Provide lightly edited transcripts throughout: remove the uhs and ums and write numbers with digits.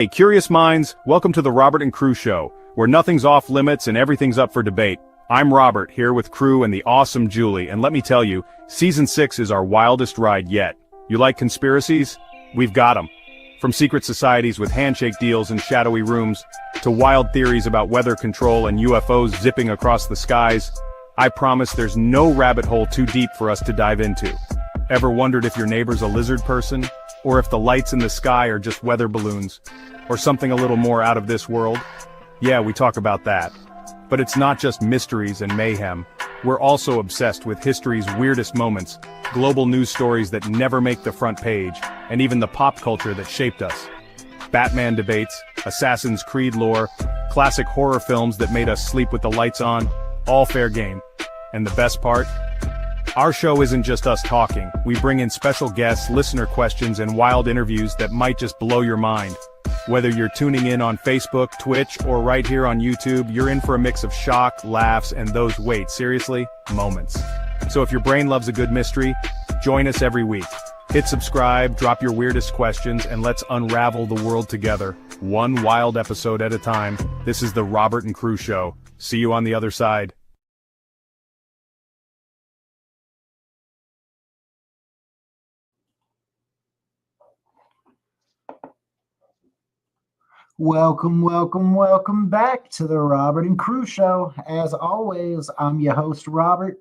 Hey, curious minds, welcome to the Robert and Crew Show, where nothing's off limits and everything's up for debate. I'm Robert, here with Crew and the awesome Julie, and let me tell you, Season 6 is our wildest ride yet. You like conspiracies? We've got 'em. From secret societies with handshake deals and shadowy rooms, to wild theories about weather control and UFOs zipping across the skies, I promise there's no rabbit hole too deep for us to dive into. Ever wondered if your neighbor's a lizard person? Or if the lights in the sky are just weather balloons? Or something a little more out of this world? Yeah, we talk about that. But it's not just mysteries and mayhem. We're also obsessed with history's weirdest moments, global news stories that never make the front page, and even the pop culture that shaped us. Batman debates, Assassin's Creed lore, classic horror films that made us sleep with the lights on, all fair game. And the best part? Our show isn't just us talking. We bring in special guests, listener questions, and wild interviews that might just blow your mind. Whether you're tuning in on Facebook, Twitch, or right here on YouTube, you're in for a mix of shock, laughs, and those, wait, seriously, moments. So if your brain loves a good mystery, join us every week. Hit subscribe, drop your weirdest questions, and let's unravel the world together, one wild episode at a time. This is the Robert and Crew Show. See you on the other side. Welcome back to the Robert and Crew Show. As always, I'm your host, Robert.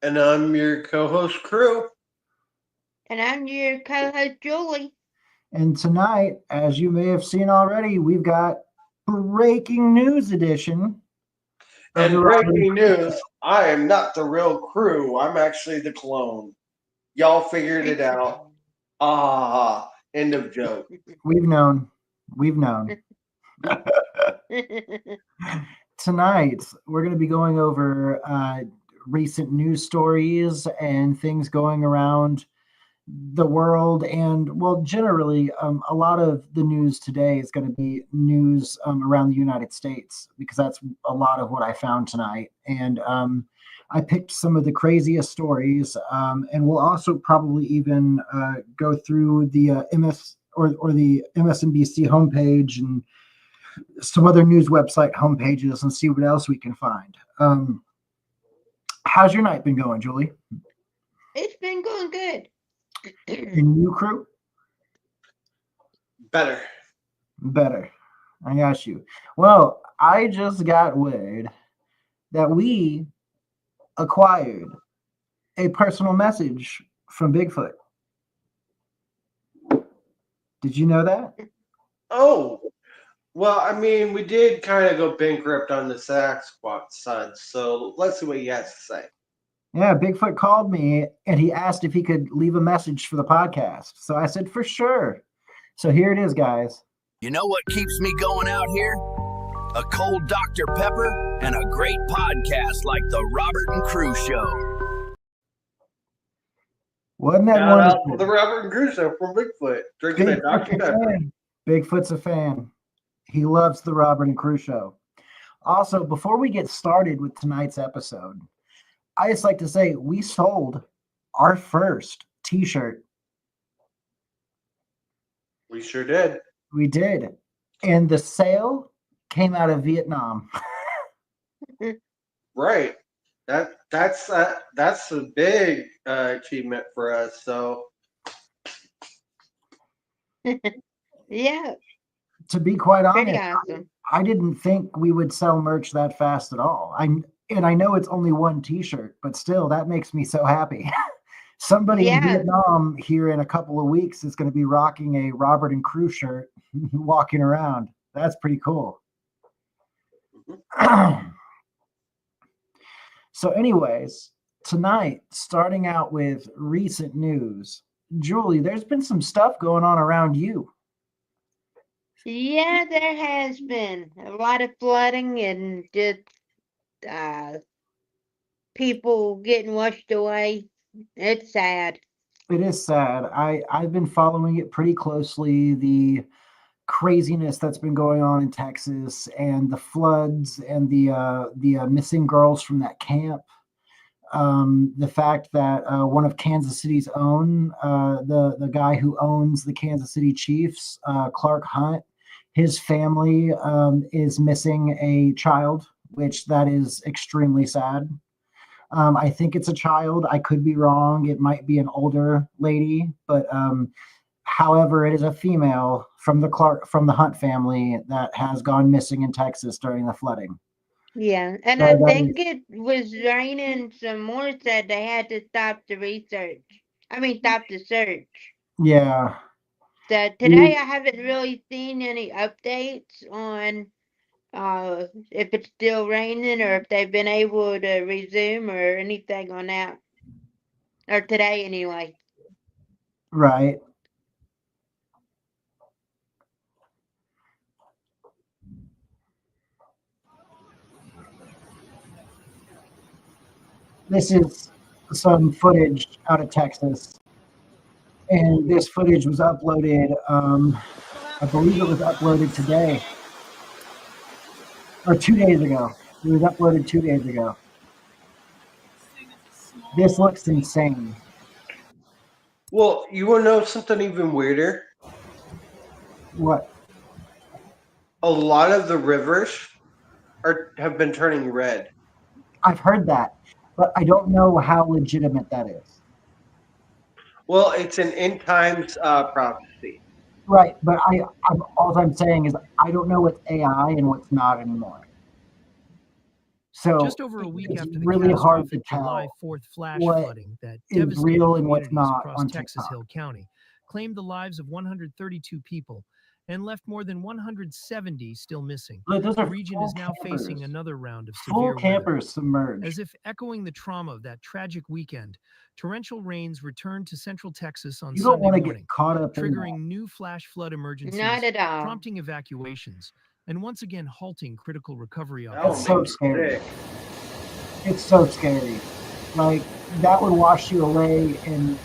And I'm your co-host, Crew. And I'm your co-host, Julie. And tonight, as you may have seen already, we've got breaking news edition. And breaking news, I am not the real Crew. I'm actually the clone. Y'all figured it out. Ah, end of joke. We've known. Tonight, we're going to be going over recent news stories and things going around the world. And, well, generally, a lot of the news today is going to be news around the United States, because that's a lot of what I found tonight. And I picked some of the craziest stories, and we'll also probably even go through the the MSNBC homepage and some other news website homepages and see what else we can find. How's your night been going, Julie? It's been going good. And you, Crew? Better. I got you. Well, I just got word that we acquired a personal message from Bigfoot. Did you know that? Oh, well, I mean, we did kind of go bankrupt on the Sasquatch side, so let's see what he has to say. Yeah, Bigfoot called me and he asked if he could leave a message for the podcast. So I said, for sure. So here it is, guys. You know what keeps me going out here? A cold Dr. Pepper and a great podcast like the Robert and Crew Show. Wasn't that Shout out wonderful? to the Robert and Crew Show from Bigfoot, drinking a Dr. Pepper. Bigfoot's a fan. He loves the Robert and Crew Show. Also, before we get started with tonight's episode, I just like to say we sold our first t-shirt. We sure did. We did. And the sale came out of Vietnam. Right. That's a big achievement for us. So Yeah, To be quite pretty honest, awesome. I didn't think we would sell merch that fast at all. I know it's only one t-shirt, but still, that makes me so happy. Somebody in Yeah. Vietnam here in a couple of weeks is going to be rocking a Robert and Crew shirt, walking around. That's pretty cool. So anyways, tonight, starting out with recent news. Julie, there's been some stuff going on around you. Yeah, there has been a lot of flooding and just people getting washed away. It's sad. It is sad. I've been following it pretty closely, the craziness that's been going on in Texas and the floods and the missing girls from that camp. The fact that one of Kansas City's own, the guy who owns the Kansas City Chiefs, Clark Hunt, his family is missing a child, which that is extremely sad. I think it's a child. I could be wrong. It might be an older lady, but however, it is a female from the Hunt family that has gone missing in Texas during the flooding. Yeah, and So I that think is, it was raining some more, said they had to stop the research. I mean, stop the search. yeah. So today I haven't really seen any updates on if it's still raining or if they've been able to resume or anything on that. Or today anyway. Right. This is some footage out of Texas. And this footage was uploaded, I believe it was uploaded today. Or 2 days ago. It was uploaded 2 days ago. This looks insane. Well, you want to know something even weirder? What? A lot of the rivers have been turning red. I've heard that, but I don't know how legitimate that is. Well, it's an end times prophecy. Right, but all I'm saying is I don't know what's AI and what's not anymore. So Just over a week it's after the really hard to catastrophic July tell 4th flash what flooding that is devastated real and what's communities not across on Texas TikTok. Hill County, claimed the lives of 132 people and left more than 170 still missing. Look, those The are region full is now campers. facing another round of Full severe weather. campers submerged. As if echoing the trauma of that tragic weekend, torrential rains returned to central Texas on You don't Sunday want to morning, get caught up in that. triggering new flash flood emergencies, Not at all. prompting evacuations, and once again halting critical recovery That That's operations. so would make me scary. sick. It's so scary. Like, that would wash you away in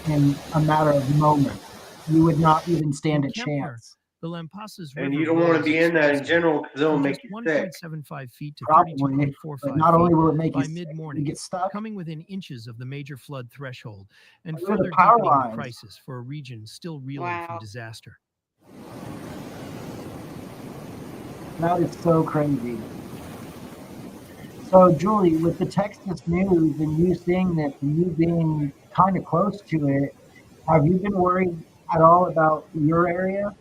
a matter of moments. You would not even stand In a Kempner, chance. the Lampasas And River you don't want to rose be in that in explosively general because it'll from make just you sick. 1.75 feet to Probably, 32.45 but not only feet will it make you by sick, you mid-morning, get stuck. coming within inches of the major flood threshold and Look at the further power deepening the lines. crisis for a region still reeling from Wow. disaster. That is so crazy. So, Julie, with the Texas news and you seeing this and you being kind of close to it, have you been worried at all about your area?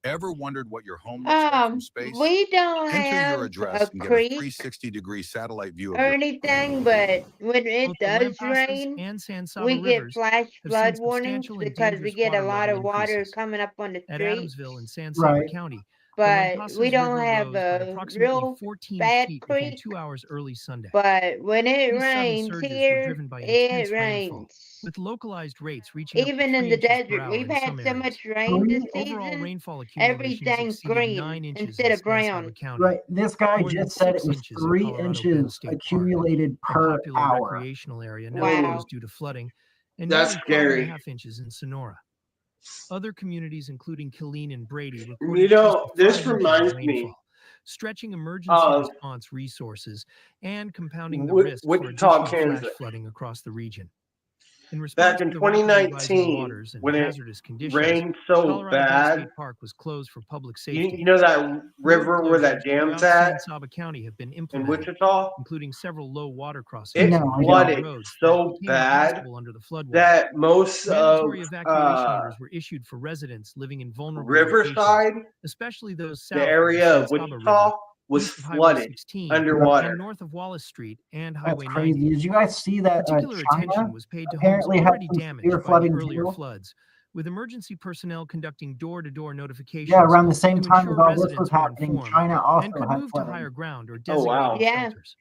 Ever wondered what your home looks like from space? We don't Enter your have address a and get a creek 360-degree satellite view of or your anything, but when it Both the does Lampasas rain, and San Saba we get rivers flash have flood seen warnings substantial and because we dangerous get a water lot level of water increases. coming up on the At street. Adamsville in San Saba Right. County, the But we Lampasas don't River have rose by a approximately real 14 bad feet within creek. 2 hours early Sunday. But when it These sudden rains surges were here, driven by it intense rainfall, rains. with localized rates reaching up to Even 3 in the inches per desert, hour we've in had some so areas. much rain this Overall season, rainfall accumulations everything's exceeded green 9 inches instead in of San brown. Saba County, Right. This guy more than just said it 6 was inches at 3 Colorado Bend inches State Park, accumulated a per popular hour. recreational area now Wow. closed due to flooding, and That's nearly scary. 5.5 inches in Sonora. Other communities, including Killeen and Brady, You recorded know, close to this 5 inches reminds of me rainfall, stretching emergency of response resources and compounding the risk for Wichita, additional flash Kansas. flooding across the region. In Back response in to the rapidly rising 2019, waters and when it hazardous conditions, rained so Colorado Bend bad, State Park was closed for public safety. you know that Road river where that closures dam's throughout at San Saba County have been in implemented, Wichita? including several low water It crossings No, and I major don't. flooded roads that so became bad impassable under the floodwaters. that most of Mandatory evacuation orders were issued for residents living in vulnerable locations, Riverside, especially those the south of the area San of Saba River, Wichita, was east of Highway flooded 16, underwater. and north of Wallace Street and That's Highway crazy. 90. Did you guys see that Particular attention China was paid to homes apparently had already some damaged severe by the flooding earlier too? floods, with emergency personnel conducting door-to-door notifications Yeah, around the same to time as ensure all this was residents were happening, informed China and also could had move to flooding. higher ground or Oh, designated wow. Yeah. shelters.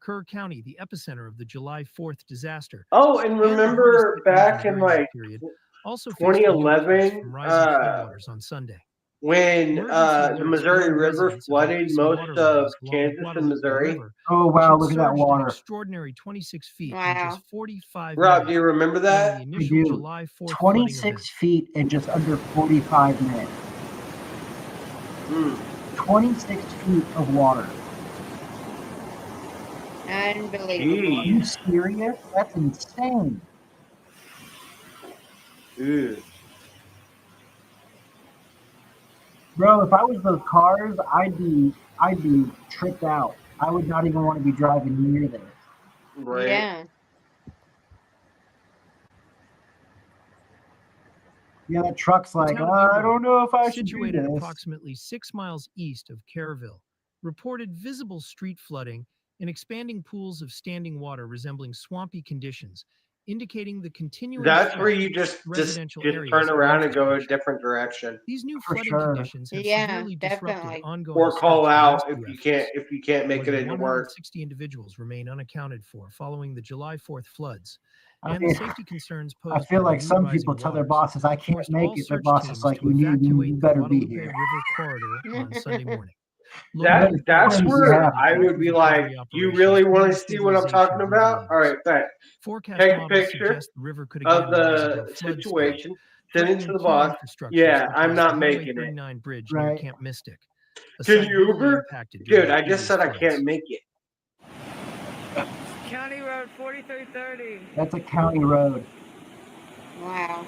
Kerr County, the epicenter of the July 4th disaster, Oh, and and the hardest remember hit region back in during that like period, also faced renewed threats 2011, from rising floodwaters on Sunday. when Emergency the alerts Missouri warned River residents of flooded increasing most water of levels along the Kansas and Guadalupe Missouri. River, Oh which wow, had look at that surged an water. extraordinary 26 feet in Wow. just 45 Rob, minutes do you remember during that? the I initial do. July 4th flooding 26 event. feet in just under 45 minutes. Mm. 26 feet of water. Unbelievable. Are you serious? That's insane. Ew. Bro, if I was those cars, I'd be tripped out. I would not even want to be driving near there. Right. Yeah. Yeah, that truck's The like, town of I Ebro, don't know if I should do situated this. approximately 6 miles east of Kerrville, reported visible street flooding and expanding pools of standing water resembling swampy conditions, indicating the continuing That's where threat you to just residential just areas turn and around and go a infrastructure. different direction, These new For flooding sure. conditions have Yeah, severely disrupted definitely. ongoing or call search and out rescue if efforts. you can't More make it than into work. 160 individuals remain unaccounted for following the July 4th floods, I and the mean, safety concerns I posed feel by the like new some rising people tell their waters bosses, I can't forced make all it. Their search boss is teams like, to you evacuate the better be Guadalupe here. River corridor on Sunday morning. You Local better That's be authorities where happy. suspended I rescue would be recovery like, you operations really want pending to see what I'm stabilization talking of river about? All levels. right, bet. Forecast Take a models picture suggest the river could of again rise above the flood speed, situation, send it to threatening the key boss. infrastructures Yeah, such I'm as not the Highway making it. 39 bridge near Right. Camp Mystic, a Can site you heavily Uber? impacted during Dude, the I just previous said I floods. can't make it. County Road 4330. That's a county road. Wow.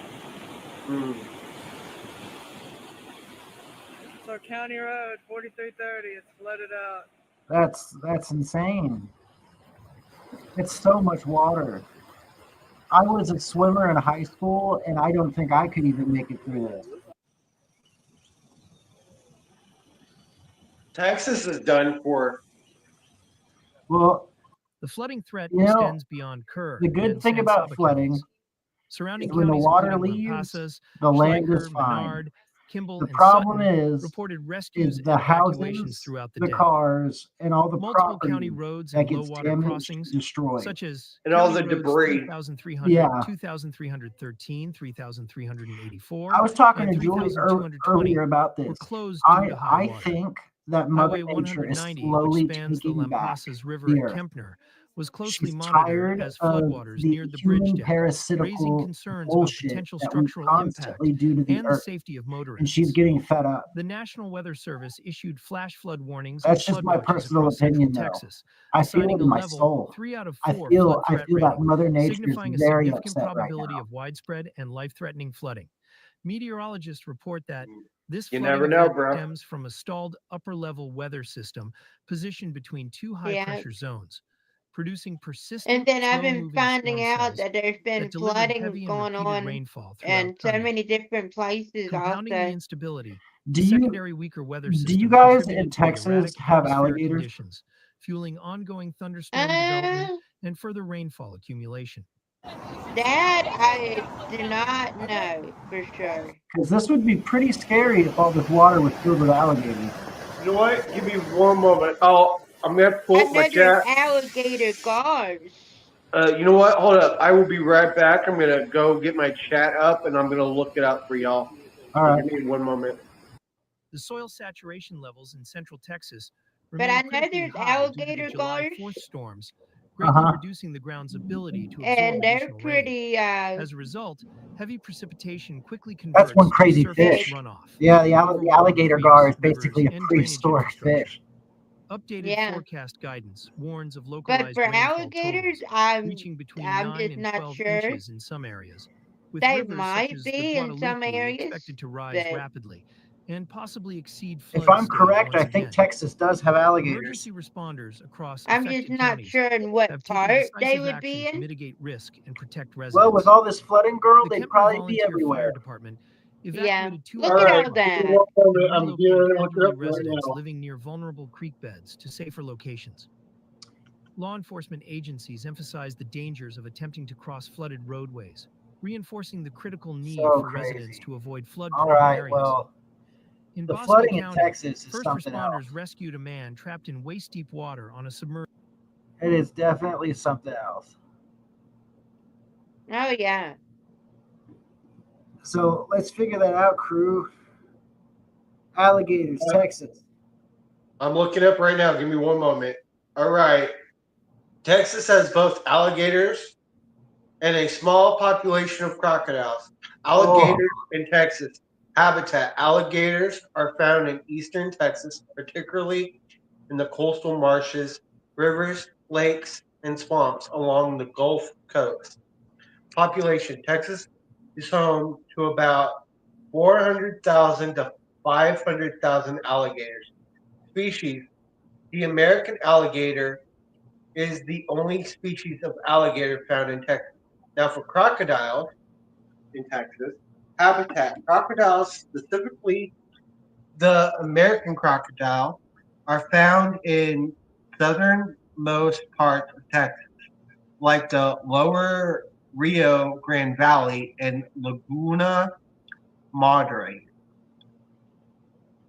Hmm. So County Road 4330. It's flooded out. That's insane. It's so much water. I was a swimmer in high school, and I don't think I could even make it through this. Texas is done for. Well, The flooding threat you know, extends beyond Kerr the good and thing San about Saba flooding counties. Surrounding is when the counties water including leaves, Lampasas, the land is Schleicher, fine. Menard, Kimball, The and problem Sutton reported is rescues the and evacuations houses, throughout the the day. cars, and all the Multiple county property roads that and low gets water damaged, crossings, destroyed. such as And all County the Roads debris. 3,300, Yeah. 2,313, 3,384, I was talking and to Julie 3,220 earlier about were this. closed due to high I water. think that Mother Highway Nature is 190, which slowly spans the taking back Lampasas River the at earth. Kempner, was closely She's monitored tired as of floodwaters the neared the bridge human deck, raising parasitical concerns about bullshit potential that we structural impact constantly do to the and the earth. safety of And she's motorists. getting fed up. The National Weather Service issued flash flood warnings That's and just flood my watches personal across central opinion, though. Texas, I feel assigning it a in my level soul. 3 out of I 4 feel flood threat that rating, Mother Nature is signifying a very significant upset right probability now. of widespread and life-threatening flooding. Meteorologists report that this You flooding never know, event bro. stems from a stalled upper-level weather system positioned between two Yeah. high-pressure zones, producing persistent, And then I've been slow-moving finding storm out cells that there's been that delivered flooding heavy and going repeated on rainfall throughout in so Sunday. many different places Compounding the also. instability, Do the you secondary weaker weather do system you guys contributed in to the Texas erratic have atmospheric alligators? conditions, fueling ongoing thunderstorm development Uh, and further rainfall accumulation. that I do not know for sure. Because this would be pretty scary if all this water was filled with alligators. You know what? Give me one moment. I'm gonna pull I up my know there's chat. alligator guards. You know what? Hold up. I will be right back. I'm gonna go get my chat up and I'm gonna look it up for y'all. All right. Give me one moment. The soil saturation levels in central Texas But remain I know critically there's high due to the alligator July guards. 4th storms, greatly Uh-huh. reducing the ground's ability to And absorb they're additional rain. pretty As a result, heavy precipitation quickly That's converts one to crazy surface fish. runoff. Yeah, the overwhelming alligator creeks, gar is rivers, basically a and drainage prehistoric infrastructure. fish. Updated Yeah. forecast guidance warns of But localized for rainfall alligators, totals reaching between I'm 9 just and not 12 sure. inches in some areas, with They rivers such might as the be in some Guadalupe areas, expected to rise but rapidly and possibly exceed If flood I'm stage correct, once I think again. Texas does have alligators. Emergency responders across I'm just affected not counties sure in what have taken part they decisive would action be to in. mitigate risk and protect Well, residents. with all this flooding, girl, The they'd Kempner probably be Volunteer everywhere. Fire Department Yeah. evacuated 2 Look All at right. all apartments that. and I'm relocated getting ready to look it elderly up right residents now. living near vulnerable creek beds to safer locations. Law enforcement agencies emphasize the dangers of attempting to cross flooded roadways, reinforcing the critical need So for residents crazy. to avoid All flood-prone right, areas. well, In the Bosque flooding in County, Texas is first something responders else. rescued a man trapped in waist-deep water on a submerged. It is definitely something else. Oh yeah. So let's figure that out, crew. Alligators, Texas. I'm looking up right now. Give me one moment. All right. Texas has both alligators and a small population of crocodiles. Alligators in Texas. Habitat. Alligators are found in eastern Texas, particularly in the coastal marshes, rivers, lakes, and swamps along the Gulf Coast. Population. Texas is home to about 400,000 to 500,000 alligators. Species. The American alligator is the only species of alligator found in Texas. Now, for crocodiles in Texas, habitat. Crocodiles, specifically the American crocodile, are found in southernmost parts of Texas, like the lower Rio Grande Valley and Laguna Madre.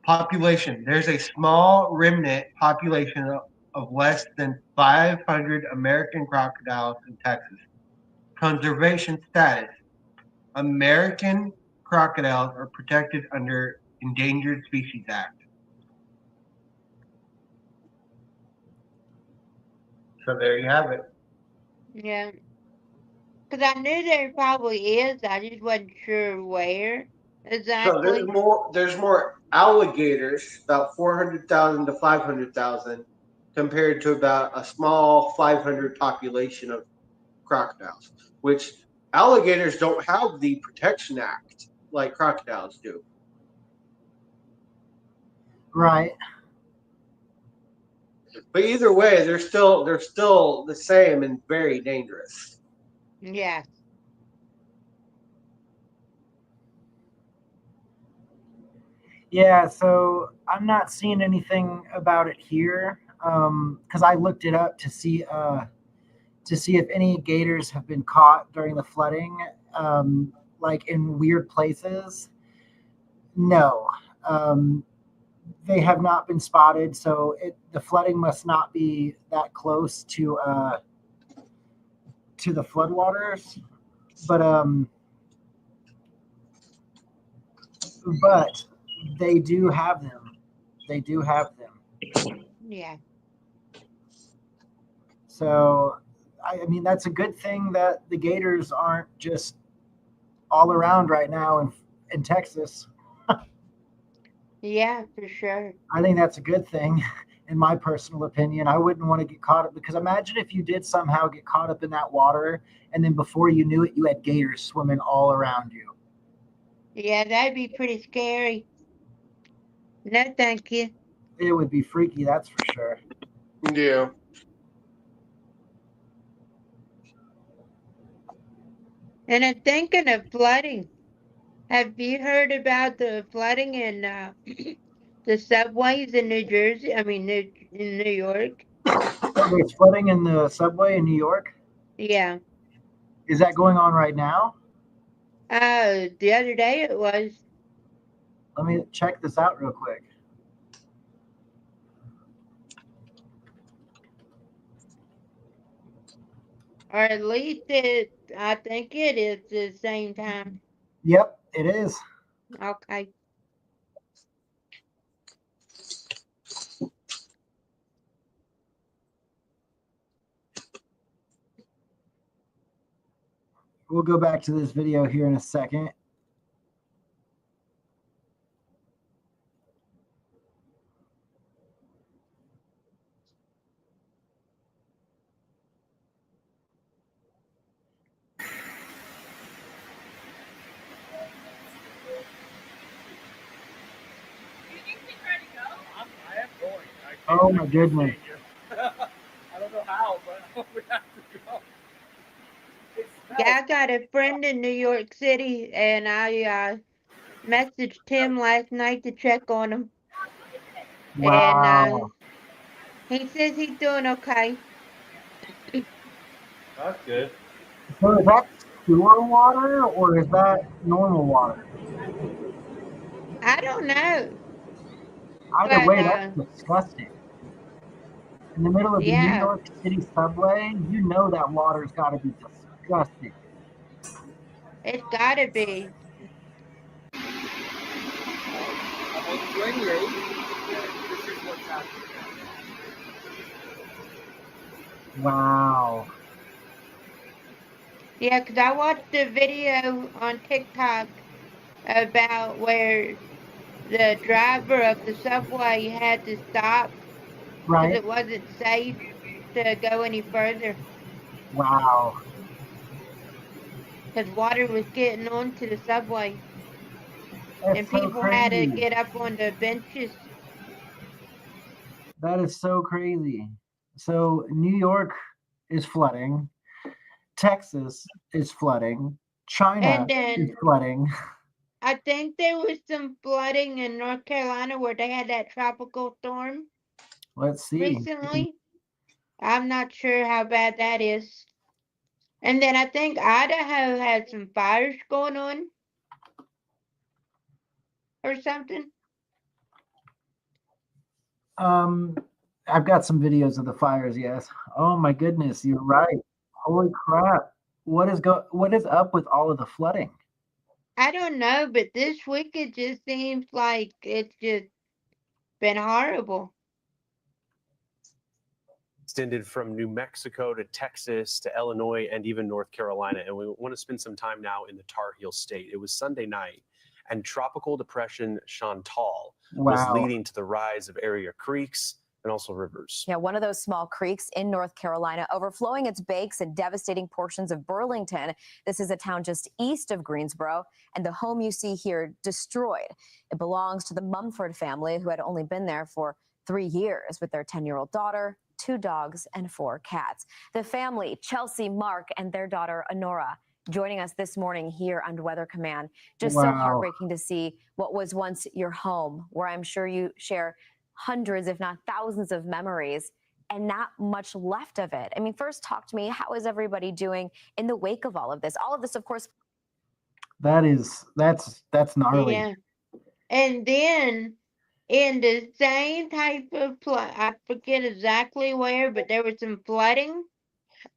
Population. There's a small remnant population of less than 500 American crocodiles in Texas. Conservation status. American crocodiles are protected under Endangered Species Act. So there you have it. Yeah. Because I knew there probably is. I just wasn't sure where So exactly. there's more alligators, about 400,000 to 500,000, compared to about a small 500 population of crocodiles, which alligators don't have the Protection Act like crocodiles do. Right. But either way, they're still the same and very dangerous. Yeah. Yeah, so I'm not seeing anything about it here because I looked it up to see if any gators have been caught during the flooding, like in weird places. No, they have not been spotted. So the flooding must not be that close to the floodwaters, but they do have them. They do have them. Yeah. So, I mean, that's a good thing that the gators aren't just all around right now in Texas. Yeah, for sure. I think that's a good thing, in my personal opinion. I wouldn't want to get caught up because imagine if you did somehow get caught up in that water and then before you knew it, you had gators swimming all around you. Yeah, that'd be pretty scary. No, thank you. It would be freaky, that's for sure. Yeah. And I'm thinking of flooding. Have you heard about the flooding in the subways in New Jersey? I mean, in New York. There's flooding in the subway in New York. Yeah. Is that going on right now? The other day it was. Let me check this out real quick. Or at least I think it is the same time. Yep, it is. Okay. We'll go back to this video here in a second. I am going. Oh my goodness. I don't know how, but we have to go. Yeah, I got a friend in New York City, and I messaged him last night to check on him. Wow. And he says he's doing okay. That's good. So is that sewer water or is that normal water? I don't know. Either But, way, that's disgusting. In the middle of the New yeah. York City subway, you know that water's got to be disgusting. It's gotta be. Wow. Yeah, 'cause I watched a video on TikTok about where the driver of the subway had to stop because Right? it wasn't safe to go any further Wow. because water was getting onto the subway. That's and so people had to crazy. get up on the benches. That is so crazy. So New York is flooding. Texas is flooding. China And is then flooding. I think there was some flooding in North Carolina where they had that tropical storm Let's see. recently. I'm not sure how bad that is. And then I think Idaho had some fires going on or something. I've got some videos of the fires, yes. Oh my goodness, you're right. Holy crap. What is up with all of the flooding? I don't know, but this week it just seems like it's just been horrible. Extended from New Mexico to Texas to Illinois and even North Carolina. And we want to spend some time now in the Tar Heel State. It was Sunday night, and Tropical Depression Chantal was Wow. leading to the rise of area creeks and also rivers. Yeah, one of those small creeks in North Carolina overflowing its banks and devastating portions of Burlington. This is a town just east of Greensboro, and the home you see here destroyed. It belongs to the Mumford family, who had only been there for 3 years with their 10-year-old daughter, 2 dogs, and 4 cats. The family, Chelsea, Mark, and their daughter, Honora, joining us this morning here on Weather Command. Just so Wow. heartbreaking to see what was once your home, where I'm sure you share hundreds, if not thousands of memories, and not much left of it. I mean, first talk to me. How is everybody doing in the wake of all of this? All of this, of course. That's gnarly. Yeah. And then in the same type of I forget exactly where, but there was some flooding,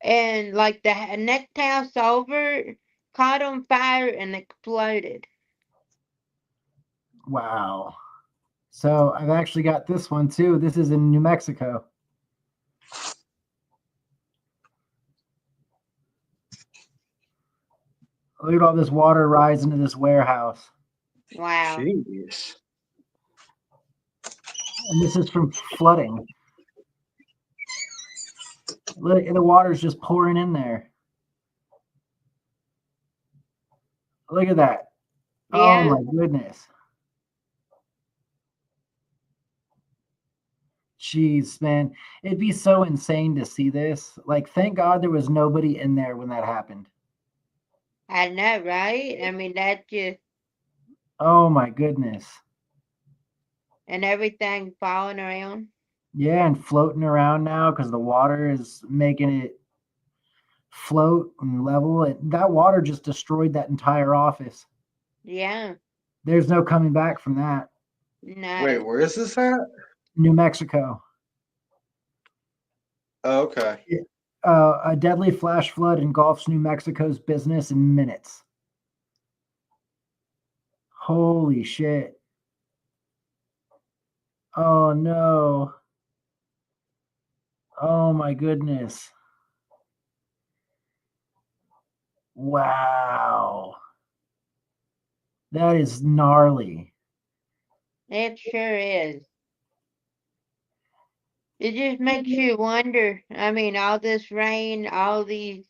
and like the next house over caught on fire and exploded. Wow. So I've actually got this one too. This is in New Mexico. Look at all this water rise into this warehouse. Wow. Jeez. And this is from flooding. Look, the water's just pouring in there. Look at that. Yeah. Oh my goodness. Jeez, man. It'd be so insane to see this. Like, thank God there was nobody in there when that happened. I know, right? I mean, that just, Oh my goodness. and everything falling around. Yeah, and floating around now because the water is making it float and level. That water just destroyed that entire office. Yeah. There's no coming back from that. No. Wait, where is this at? New Mexico. Oh, okay. A deadly flash flood engulfs New Mexico's business in minutes. Holy shit. Oh no. Oh my goodness. Wow. That is gnarly. It sure is. It just makes you wonder. I mean, all this rain, all these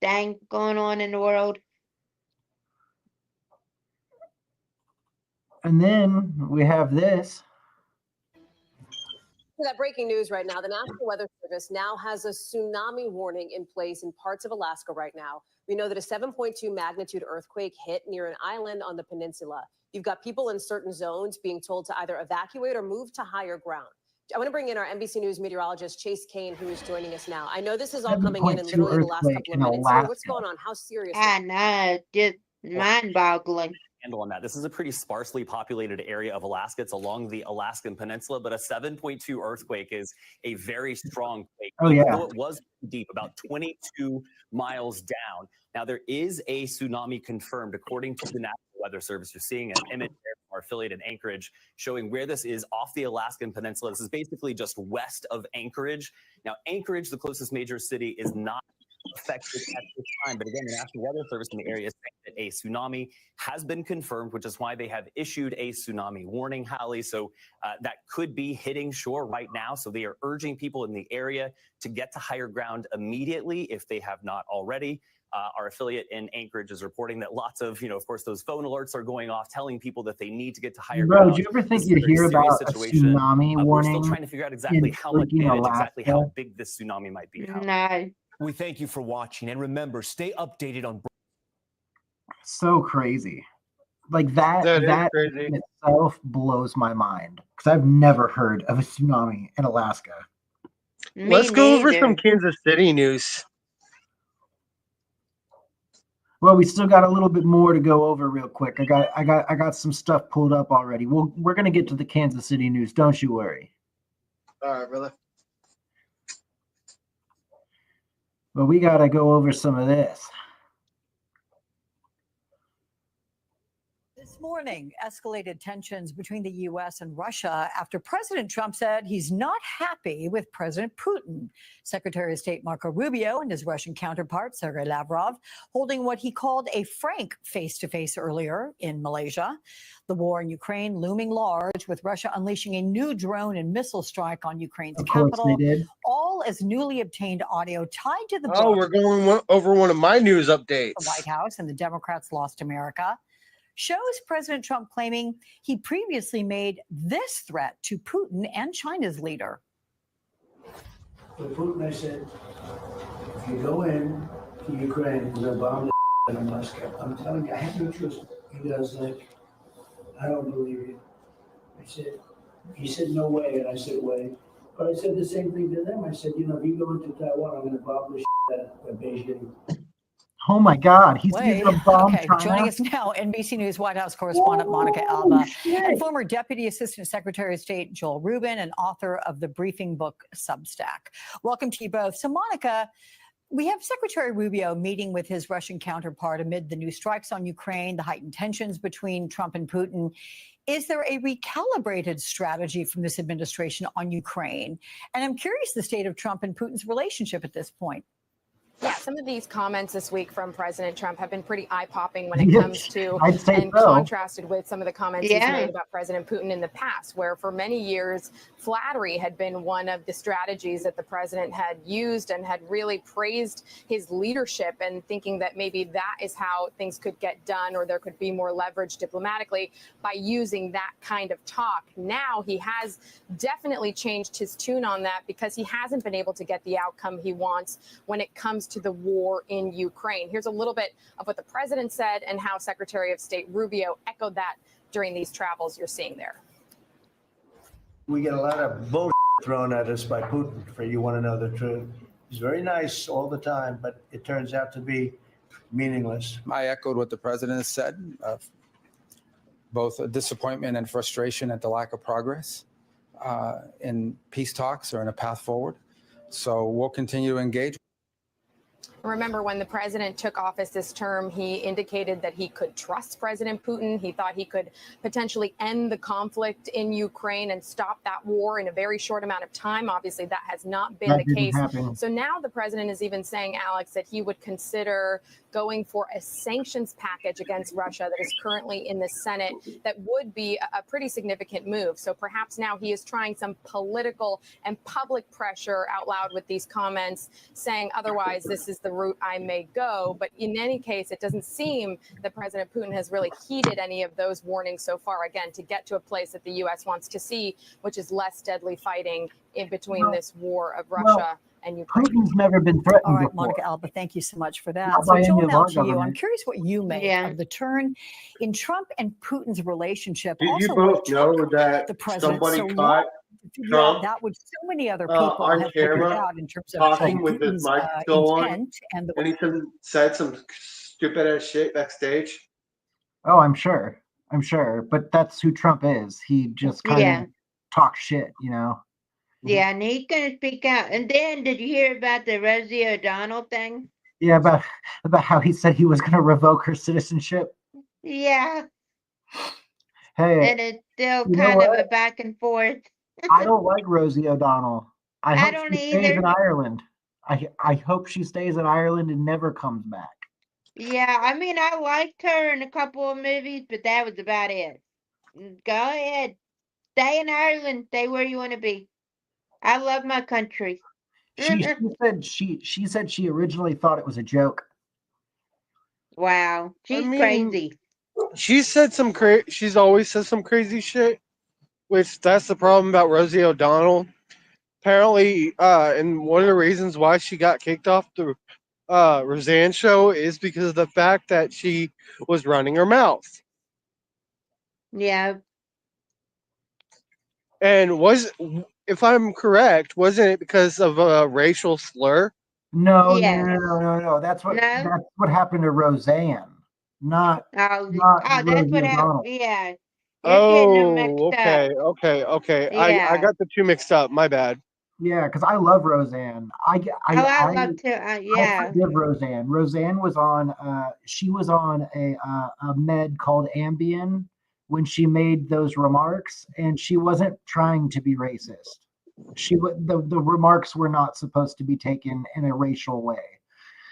things going on in the world. And then we have this. For that breaking news right now, the National Weather Service now has a tsunami warning in place in parts of Alaska right now. We know that a 7.2 magnitude earthquake hit near an island on the peninsula. You've got people in certain zones being told to either evacuate or move to higher ground. I want to bring in our NBC News meteorologist, Chase Kane, who is joining us now. I know this is all coming in literally the last couple of minutes here. What's going on? How serious? I know, just mind-boggling. Handle on that. This is a pretty sparsely populated area of Alaska. It's along the Alaskan Peninsula, but a 7.2 earthquake is a very strong quake. Oh, yeah. Though it was deep, about 22 miles down. Now, there is a tsunami confirmed, according to the National Weather Service. You're seeing an image there from our affiliate in Anchorage showing where this is off the Alaskan Peninsula. This is basically just west of Anchorage. Now, Anchorage, the closest major city, is not affected at this time. But again, the National Weather Service in the area is saying that a tsunami has been confirmed, which is why they have issued a tsunami warning, Hallie. So that could be hitting shore right now. So they are urging people in the area to get to higher ground immediately if they have not already. Our affiliate in Anchorage is reporting that lots of, of course, those phone alerts are going off, telling people that they need to get to higher Bro, ground. do you ever think This is a you'd very hear serious about situation. a tsunami We're warning still trying to figure out exactly in how much freaking damage, exactly how Alaska? big this tsunami might be. No. We thank you for watching, and remember, stay updated on. So crazy. Like that That is crazy. in itself blows my mind because I've never heard of a tsunami in Alaska. Let's go over some Kansas City news. Well, we still got a little bit more to go over real quick. I got some stuff pulled up already. We're gonna get to the Kansas City news. Don't you worry. All right, brother. But we gotta go over some of this. This morning, escalated tensions between the U.S. and Russia after President Trump said he's not happy with President Putin. Secretary of State Marco Rubio and his Russian counterpart, Sergei Lavrov, holding what he called a frank face-to-face earlier in Malaysia. The war in Ukraine looming large, with Russia unleashing a new drone and missile strike on Ukraine's Of course capital. they did. All as newly obtained audio tied to the Oh, we're going over one of my news updates. The White House and the Democrats lost America shows President Trump claiming he previously made this threat to Putin and China's leader. To Putin, I said, if you go in to Ukraine, we're going to bomb the in Moscow. I'm telling you, I have no trust. He goes like, I don't believe you. He said, no way. And I said, way. But I said the same thing to them. I said, if you go into Taiwan, I'm going to bomb the out of Beijing. Oh my God, he's Wait, using a bomb okay, China. joining us now, NBC News White House correspondent Monica Alba and former Deputy Assistant Secretary of State Joel Rubin and author of the briefing book Substack. Welcome to you both. So Monica, we have Secretary Rubio meeting with his Russian counterpart amid the new strikes on Ukraine, the heightened tensions between Trump and Putin. Is there a recalibrated strategy from this administration on Ukraine? And I'm curious the state of Trump and Putin's relationship at this point. Yeah, some of these comments this week from President Trump have been pretty eye-popping when it comes to, I'd say and so. contrasted with some of the comments he's Yeah. made about President Putin in the past, where for many years, flattery had been one of the strategies that the president had used and had really praised his leadership and thinking that maybe that is how things could get done or there could be more leverage diplomatically by using that kind of talk. Now he has definitely changed his tune on that because he hasn't been able to get the outcome he wants when it comes to the war in Ukraine. Here's a little bit of what the president said and how Secretary of State Rubio echoed that during these travels you're seeing there. We get a lot of bullshit thrown at us by Putin, for you want to know the truth. He's very nice all the time, but it turns out to be meaningless. I echoed what the president has said, both a disappointment and frustration at the lack of progress in peace talks or in a path forward. So we'll continue to engage. Remember, when the president took office this term, he indicated that he could trust President Putin. He thought he could potentially end the conflict in Ukraine and stop that war in a very short amount of time. Obviously, that has not been That the didn't case. happen. So now the president is even saying, Alex, that he would consider going for a sanctions package against Russia that is currently in the Senate that would be a pretty significant move. So perhaps now he is trying some political and public pressure out loud with these comments, saying otherwise this is the route I may go. But in any case, it doesn't seem that President Putin has really heeded any of those warnings so far, again, to get to a place that the U.S. wants to see, which is less deadly fighting in between this war of Russia and Ukraine. Putin's never been threatened All right, before. Monica Alba, thank you so much for that. Not So by any Joel, of now our to you. I'm government. curious what you make of the turn in Trump and Putin's relationship. Did also you what both took know that the president somebody so long caught to figure out Trump that which so many other people on have figured camera out in terms of talking with his Putin's mic still on, intent and the and he said some stupid ass shit backstage? Oh, I'm sure. But that's who Trump is. He just kind Yeah. of talks shit, you know. Yeah, and he's gonna speak out. And then, did you hear about the Rosie O'Donnell thing? Yeah, about how he said he was going to revoke her citizenship. Yeah, Hey, and it's still you know kind of what? a back and forth. I don't like Rosie O'Donnell. I I hope don't she stays in either. Ireland. I hope she stays in Ireland and never comes back. Yeah, I mean, I liked her in a couple of movies, but that was about it. Go ahead, stay in Ireland, stay where you want to be. I love my country. She said she originally thought it was a joke. Wow, she's crazy. She said some she's always said some crazy shit, which that's the problem about Rosie O'Donnell. Apparently, and one of the reasons why she got kicked off the Roseanne show is because of the fact that she was running her mouth. Yeah. And if I'm correct, wasn't it because of a racial slur? No, Yes. no. That's what happened to Roseanne. Not Oh, that's Rosie what O'Donnell. happened. Yeah. You're getting them mixed Okay. up. I Yeah. got the two mixed up. My bad. Yeah, because I love Roseanne. I love to. Yeah. I forgive Roseanne. Roseanne was on. She was on a med called Ambien when she made those remarks, and she wasn't trying to be racist. The remarks were not supposed to be taken in a racial way.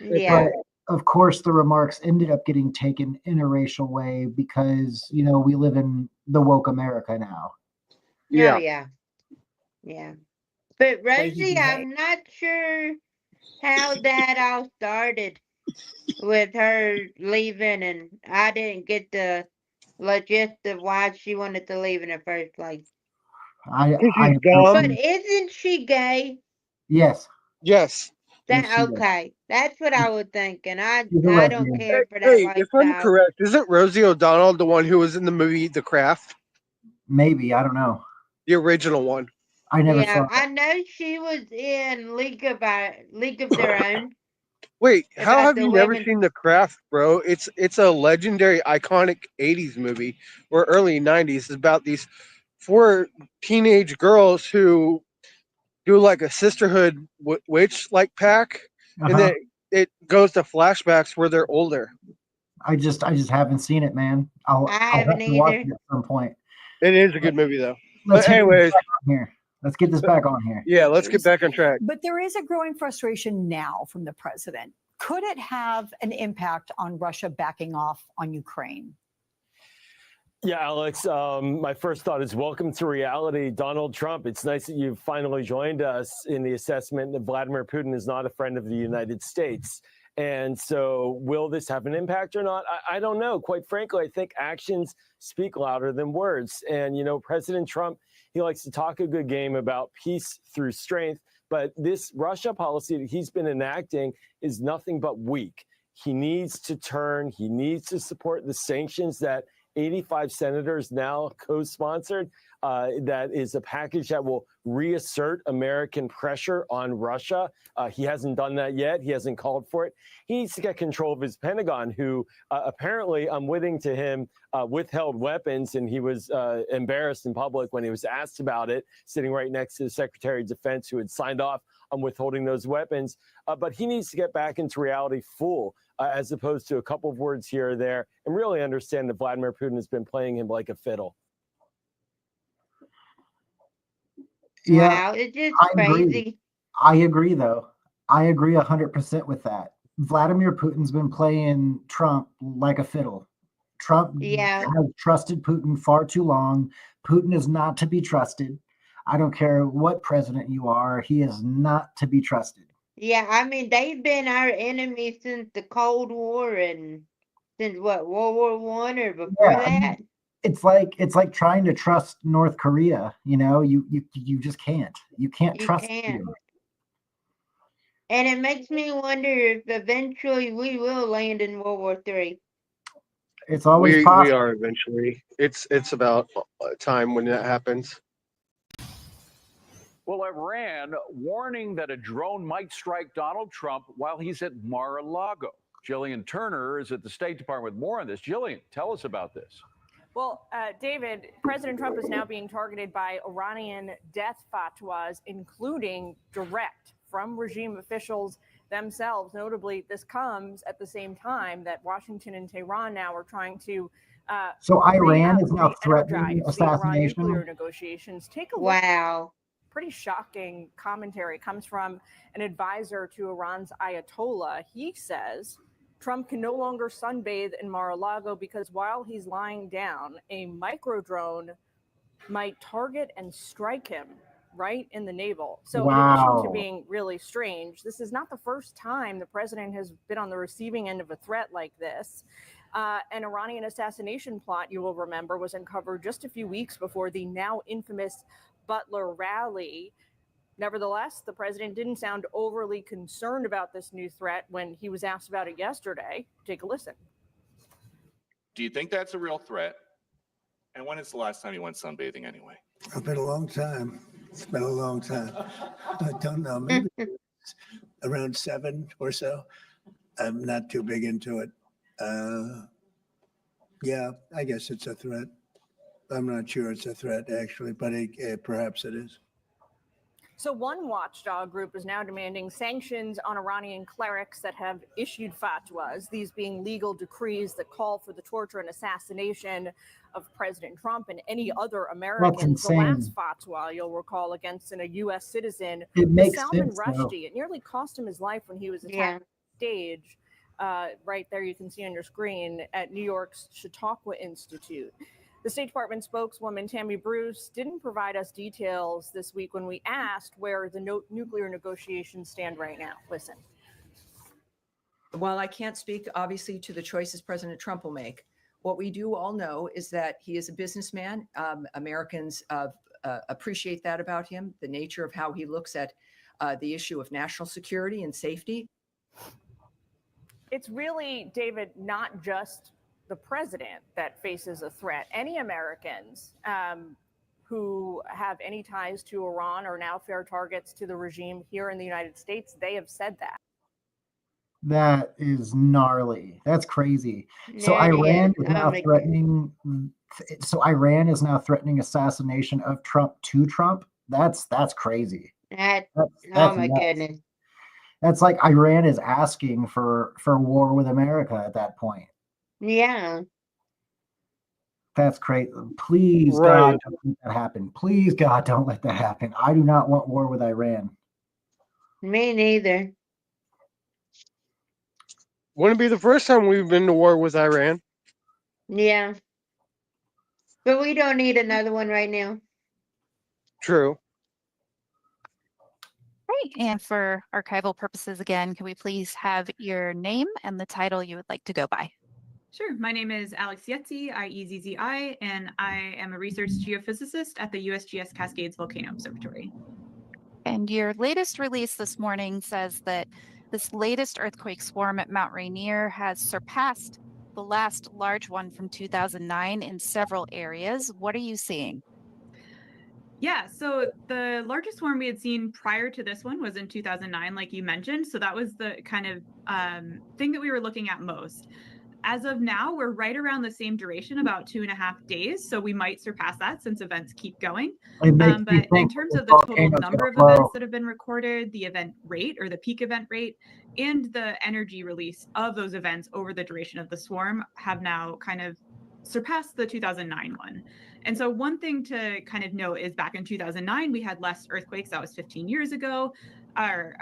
Yeah. But of course, the remarks ended up getting taken in a racial way because we live in the woke America now. Yeah. Yeah. But Rosie, I'm not sure how that all started with her leaving, and I didn't get the legit of why she wanted to leave in the first place. But isn't she gay? Yes. Yes. Okay, that's what I was thinking. I She's a don't lesbian. care for that Hey, lifestyle. if I'm correct, isn't Rosie O'Donnell the one who was in the movie The Craft? Maybe, I don't know. The original one. I never saw it. I know she was in League of Their Own. Wait, how About have the you never women- seen The Craft, bro? It's a legendary, iconic 80s movie or early 90s. It's about these 4 teenage girls who do like a sisterhood witch like pack, and then it goes to flashbacks where they're older. I just haven't seen it, man. I'll have to watch it at some point. It is a good movie though. Let's But anyways, let's get this back on here. Yeah, let's get back on track. But there is a growing frustration now from the president. Could it have an impact on Russia backing off on Ukraine? Yeah, Alex, my first thought is welcome to reality, Donald Trump. It's nice that you've finally joined us in the assessment that Vladimir Putin is not a friend of the United States. And so will this have an impact or not? I don't know. Quite frankly, I think actions speak louder than words. And, President Trump, he likes to talk a good game about peace through strength. But this Russia policy that he's been enacting is nothing but weak. He needs to turn. He needs to support the sanctions that 85 senators now co-sponsored. That is a package that will reassert American pressure on Russia. He hasn't done that yet. He hasn't called for it. He needs to get control of his Pentagon, who apparently, unwitting to him, withheld weapons, and he was embarrassed in public when he was asked about it, sitting right next to the Secretary of Defense who had signed off on withholding those weapons. But he needs to get back into reality full, as opposed to a couple of words here or there, and really understand that Vladimir Putin has been playing him like a fiddle. Yeah, Wow, it's just I agree. crazy. I agree, though. I agree 100% with that. Vladimir Putin's been playing Trump like a fiddle. Trump has trusted Putin far too long. Putin is not to be trusted. I don't care what president you are. He is not to be trusted. Yeah, I mean, they've been our enemy since the Cold War and since what, World War I or before that? It's like trying to trust North Korea. You just can't. You can't trust them. And it makes me wonder if eventually we will land in World War III. It's always we possible. are eventually. It's about time when that happens. Well, Iran warning that a drone might strike Donald Trump while he's at Mar-a-Lago. Jillian Turner is at the State Department with more on this. Jillian, tell us about this. Well, David, President Trump is now being targeted by Iranian death fatwas, including direct from regime officials themselves. Notably, this comes at the same time that Washington and Tehran now are trying to So Iran is now threatening re-energize the Iran assassination. nuclear negotiations. Take a look. Wow. Pretty shocking commentary comes from an advisor to Iran's Ayatollah. He says Trump can no longer sunbathe in Mar-a-Lago because while he's lying down, a micro drone might target and strike him right in the navel. So in addition to Wow. being really strange, this is not the first time the president has been on the receiving end of a threat like this. An Iranian assassination plot, you will remember, was uncovered just a few weeks before the now infamous Butler rally. Nevertheless, the president didn't sound overly concerned about this new threat when he was asked about it yesterday. Take a listen. Do you think that's a real threat? And when is the last time you went sunbathing anyway? It's been a long time. It's been a long time. I don't know, maybe around 7 or so. I'm not too big into it. Yeah, I guess it's a threat. I'm not sure it's a threat, actually, but perhaps it is. So one watchdog group is now demanding sanctions on Iranian clerics that have issued fatwas, these being legal decrees that call for the torture and assassination of President Trump and any other Americans. The last fatwa, you'll recall, against a U.S. citizen, It makes Salman sense, though. Rushdie. It nearly cost him his life when he was attacked on stage. Right there, you can see on your screen at New York's Chautauqua Institute. The State Department spokeswoman Tammy Bruce didn't provide us details this week when we asked where the nuclear negotiations stand right now. Listen. While I can't speak, obviously, to the choices President Trump will make, what we do all know is that he is a businessman. Americans appreciate that about him, the nature of how he looks at the issue of national security and safety. It's really, David, not just the president that faces a threat. Any Americans who have any ties to Iran are now fair targets to the regime here in the United States. They have said that. That is gnarly. That's crazy. So Yeah, it Iran is. is now Oh my threatening. So Iran is now threatening assassination of Trump to Trump. That's crazy. That, That's oh my nuts. goodness. That's like Iran is asking for war with America at that point. Yeah. That's crazy. Please, Right. God, don't let that happen. Please, God, don't let that happen. I do not want war with Iran. Me neither. Wouldn't be the first time we've been to war with Iran. Yeah. But we don't need another one right now. True. Great. And for archival purposes, again, can we please have your name and the title you would like to go by? Sure. My name is Alex Yetzi, IEZZI, and I am a research geophysicist at the USGS Cascades Volcano Observatory. And your latest release this morning says that this latest earthquake swarm at Mount Rainier has surpassed the last large one from 2009 in several areas. What are you seeing? Yeah, so the largest swarm we had seen prior to this one was in 2009, like you mentioned. So that was the kind of thing that we were looking at most. As of now, we're right around the same duration, about 2.5 days. So we might surpass that since events keep going. It makes me But in think terms the of the total volcano's number of gonna events blow. that have been recorded, the event rate or the peak event rate, and the energy release of those events over the duration of the swarm have now kind of surpassed the 2009 one. And so one thing to kind of note is back in 2009, we had less earthquakes. That was 15 years ago, or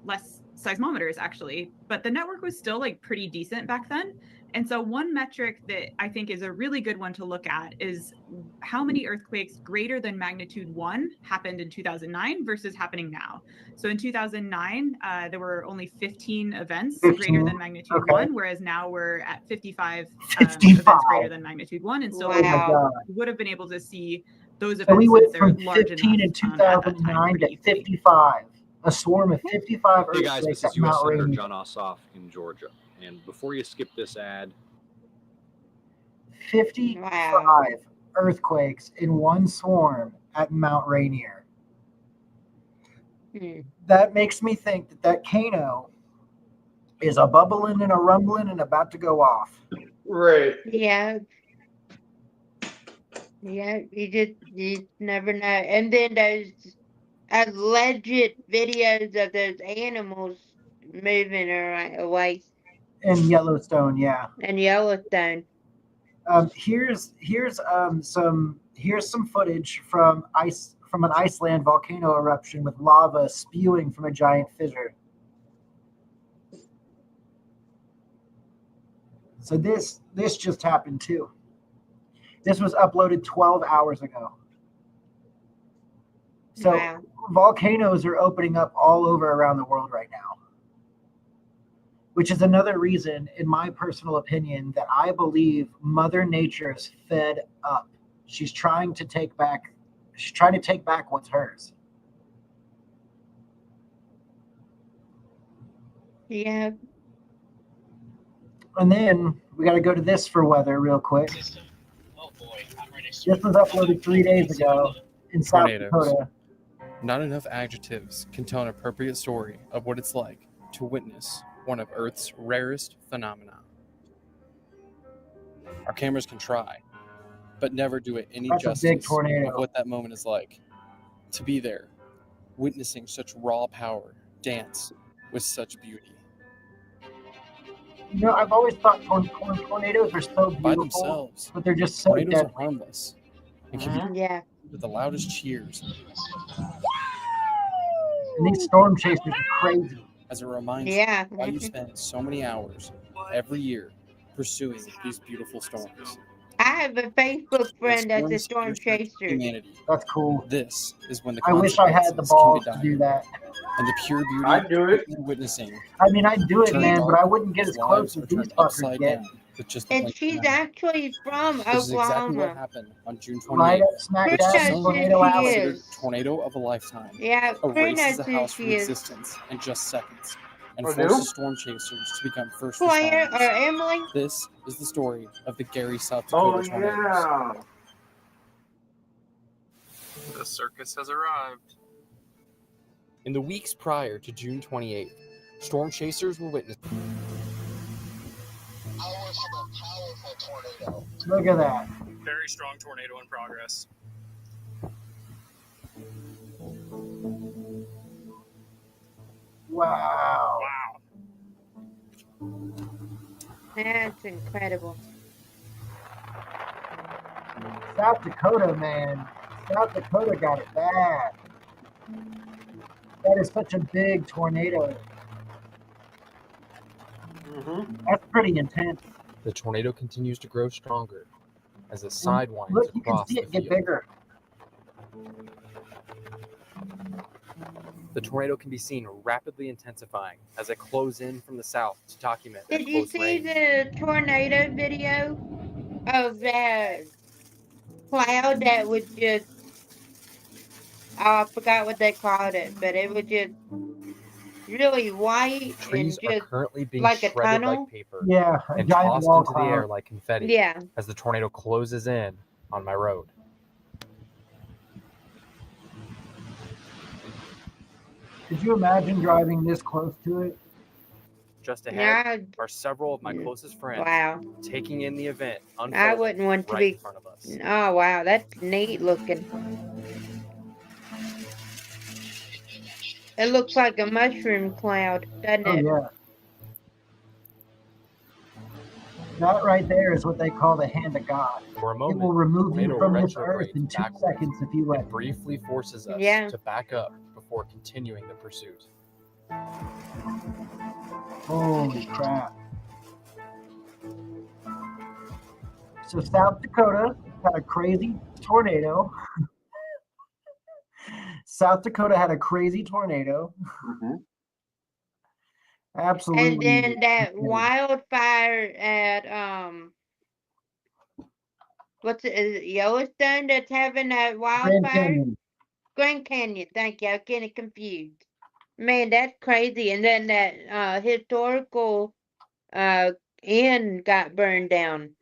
less seismometers actually, but the network was still like pretty decent back then. And so one metric that I think is a really good one to look at is how many earthquakes greater than magnitude 1 happened in 2009 versus happening now. So in 2009, there were only 15 events greater than magnitude 1, whereas now we're at 55 events greater than magnitude 1. And so Wow. we would have been able to see those So events we since went they're from large 15 in enough at that time 2009 pretty to 55. A swarm of 55 Hey guys, earthquakes this is at U.S. Mount Senator Rainier. John Ossoff in Georgia. And before you skip this ad, 55 earthquakes in one swarm at Mount Rainier. That makes me think that Kano is a bubbling and a rumbling and about to go off. Right. Yeah. Yeah, you never know. And then those alleged videos of those animals moving away In Yellowstone, yeah. in Yellowstone. Here's some footage from an Iceland volcano eruption with lava spewing from a giant fissure. So this just happened too. This was uploaded 12 hours ago. So Wow. volcanoes are opening up all over around the world right now, which is another reason, in my personal opinion, that I believe Mother Nature is fed up. She's trying to take back what's hers. Yeah. And then we got to go to this for weather real quick. This was uploaded 3 days ago in South Tornadoes. Dakota. Not enough adjectives can tell an appropriate story of what it's like to witness one of Earth's rarest phenomena. Our cameras can try, but never do it any That's a big justice tornado. of what that moment is like. To be there, witnessing such raw power dance with such beauty. You know, I've always thought tornadoes are so By beautiful, themselves, but they're just so tornadoes deadly. are harmless and can be Yeah. with the loudest cheers And these storm chasers are crazy. as it reminds Yeah. you why you spend so many hours every year pursuing these beautiful storms. I have a Facebook friend that's a storm chaser. Humanity. That's cool. This is when the I wish I had the consequences balls can to be do dire. that. And the pure beauty I'd do it. you're witnessing. I mean, I'd do it, turn man, but I dark wouldn't get as as close lives as are these turned fuckers upside get. down with just a And blink of she's an eye. actually from Which is exactly what Oklahoma. happened on June Right 28th. up smack Which dab is in some Tornado she Alley. considered is. tornado of a lifetime. Yeah, Cree knows Erases a who house she from is. existence in just seconds and Purdue? forces storm chasers to become first Claire or responders. Emily? This is the story of the Gary, South Oh, Dakota tornadoes. yeah. The circus has arrived. In the weeks prior to June 28th, storm chasers were witnessing. Look at that. Very strong tornado in progress. Wow. That's incredible. South Dakota, man. South Dakota got it bad. That is such a big tornado. That's pretty intense. The tornado continues to grow stronger as it sidewinds Look, you can across see the it get field. bigger. The tornado can be seen rapidly intensifying as it closes in from the south to document a Did you close see range. the tornado video of that cloud that would just, oh, I forgot what they called it, but it was just really white Trees and are just currently being like a shredded tunnel? like paper Yeah, a and giant tossed wall into the air cloud. like confetti Yeah. as the tornado closes in on my road. Could you imagine driving this close to it? Just ahead Yeah. are several of my closest friends Wow. taking in the event I unfolding wouldn't want to right in be. front of us. Oh, wow. That's neat looking. It looks like a mushroom cloud, doesn't Oh, it? yeah. That right there is what they call the hand of God. For a It moment, will remove you tornado from this earth retrogrades in 2 backwards seconds if you let and briefly forces us Yeah. to back up before continuing the pursuit. Holy crap. So South Dakota had a crazy tornado. South Dakota had a crazy tornado. Absolutely. And then that insane. wildfire at what's it, is it Yellowstone that's having that Grand wildfire? Canyon. Grand Canyon, thank you. I was getting confused. Man, that's crazy. And then that historical inn got burned down.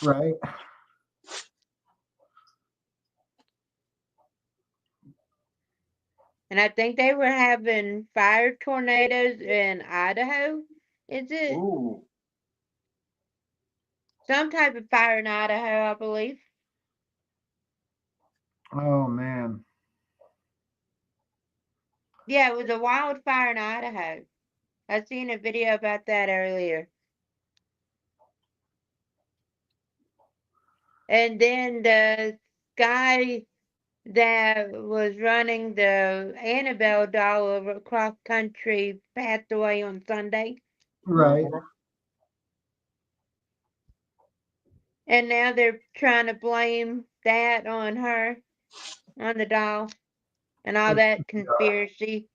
Right. And I think they were having fire tornadoes in Idaho. Is it? Ooh. Some type of fire in Idaho, I believe. Oh man. Yeah, it was a wildfire in Idaho. I seen a video about that earlier. And then the guy that was running the Annabelle doll over across country passed away on Sunday. Right. And now they're trying to blame that on her, on the doll. and all that conspiracy.